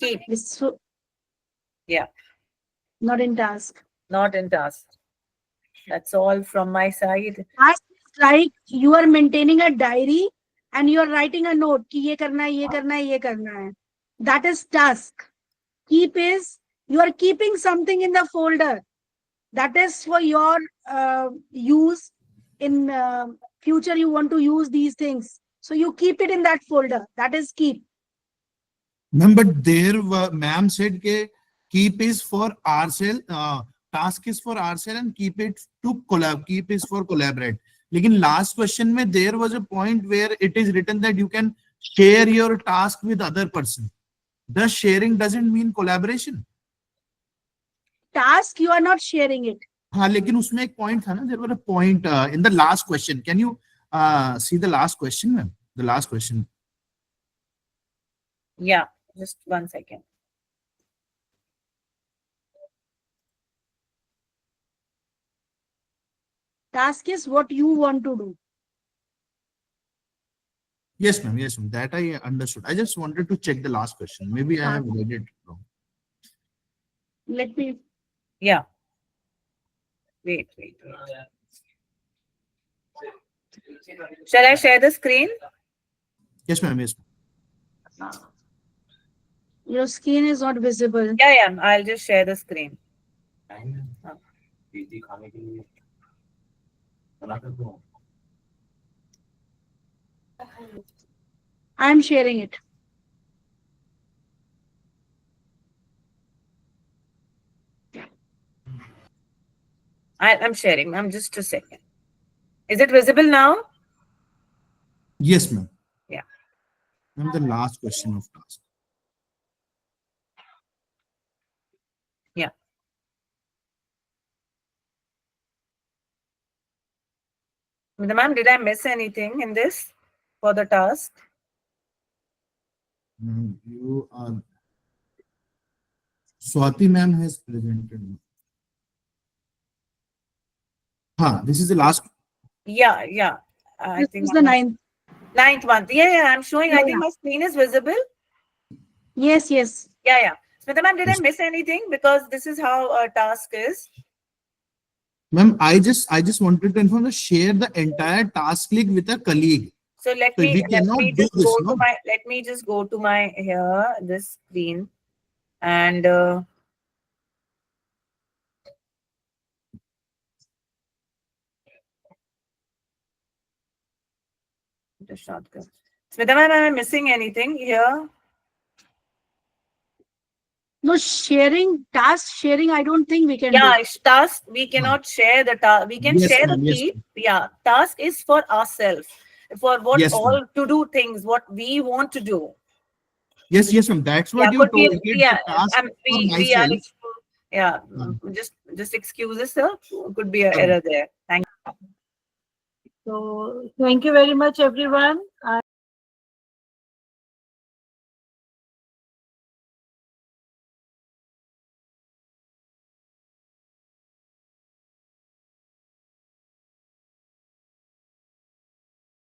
Keep, So yeah, not in task. not in task. That's all from my side. Task is like you are maintaining a diary and you are writing a note. कि ये करना है, ये करना है, ये करना है. That is task. Keep is you are keeping something in the folder. That is for your use in future. You want to use these things, so you keep it in that folder. That is keep. Ma'am, but there, ma'am said ke keep is for ourselves, task is for ourselves and keep it to keep is for collaborate. लेकिन last question में there was a point where it is written that you can share your task with other person. Thus sharing doesn't mean collaboration. Task, you are not sharing it. हाँ, लेकिन उसमें एक point था ना, there was a point in the last question. Can you see the last question, ma'am? The last question. Yeah, just 1 second. Task is what you want to do. Yes, ma'am. Yes, ma'am. That I understood. I just wanted to check the last question. Maybe I have read it wrong. Let me. Yeah. Wait. Shall I share the screen? Yes, ma'am. Yes, ma'am. Your screen is not visible. Yeah. I'll just share the screen. I am sharing it. I'm sharing. I'm just a second. Is it visible now? Yes, ma'am. Yeah. Ma'am, the last question of task. Yeah. Ma'am, did I miss anything in this for the task? You are. Swati ma'am has presented. This is the last. Yeah. I This think is the ninth one. Yeah. I'm showing. I think Yeah. my screen is visible. Yes. Yeah. Smita ma'am, did I Yes. miss anything? Because this is how a task is. Ma'am, I just wanted to inform that share the entire task link with a colleague. So let So me we cannot do just this, go no? to my let me just go to my here this screen and the shortcut. Smita ma'am, am I missing anything here? No task sharing. I don't think we can Yeah, do. it's task. We cannot share the task. We can Yes, share the ma'am. Yes, key. ma'am. Yeah, task is for ourselves, for what Yes, all ma'am. to do things, what we want to do. Yes, ma'am. That's Yeah, what you could be. told. Get Yeah, the task for we are. myself. Yeah, just excuses, sir. Could be an error there. Thank you. So thank you very much, everyone.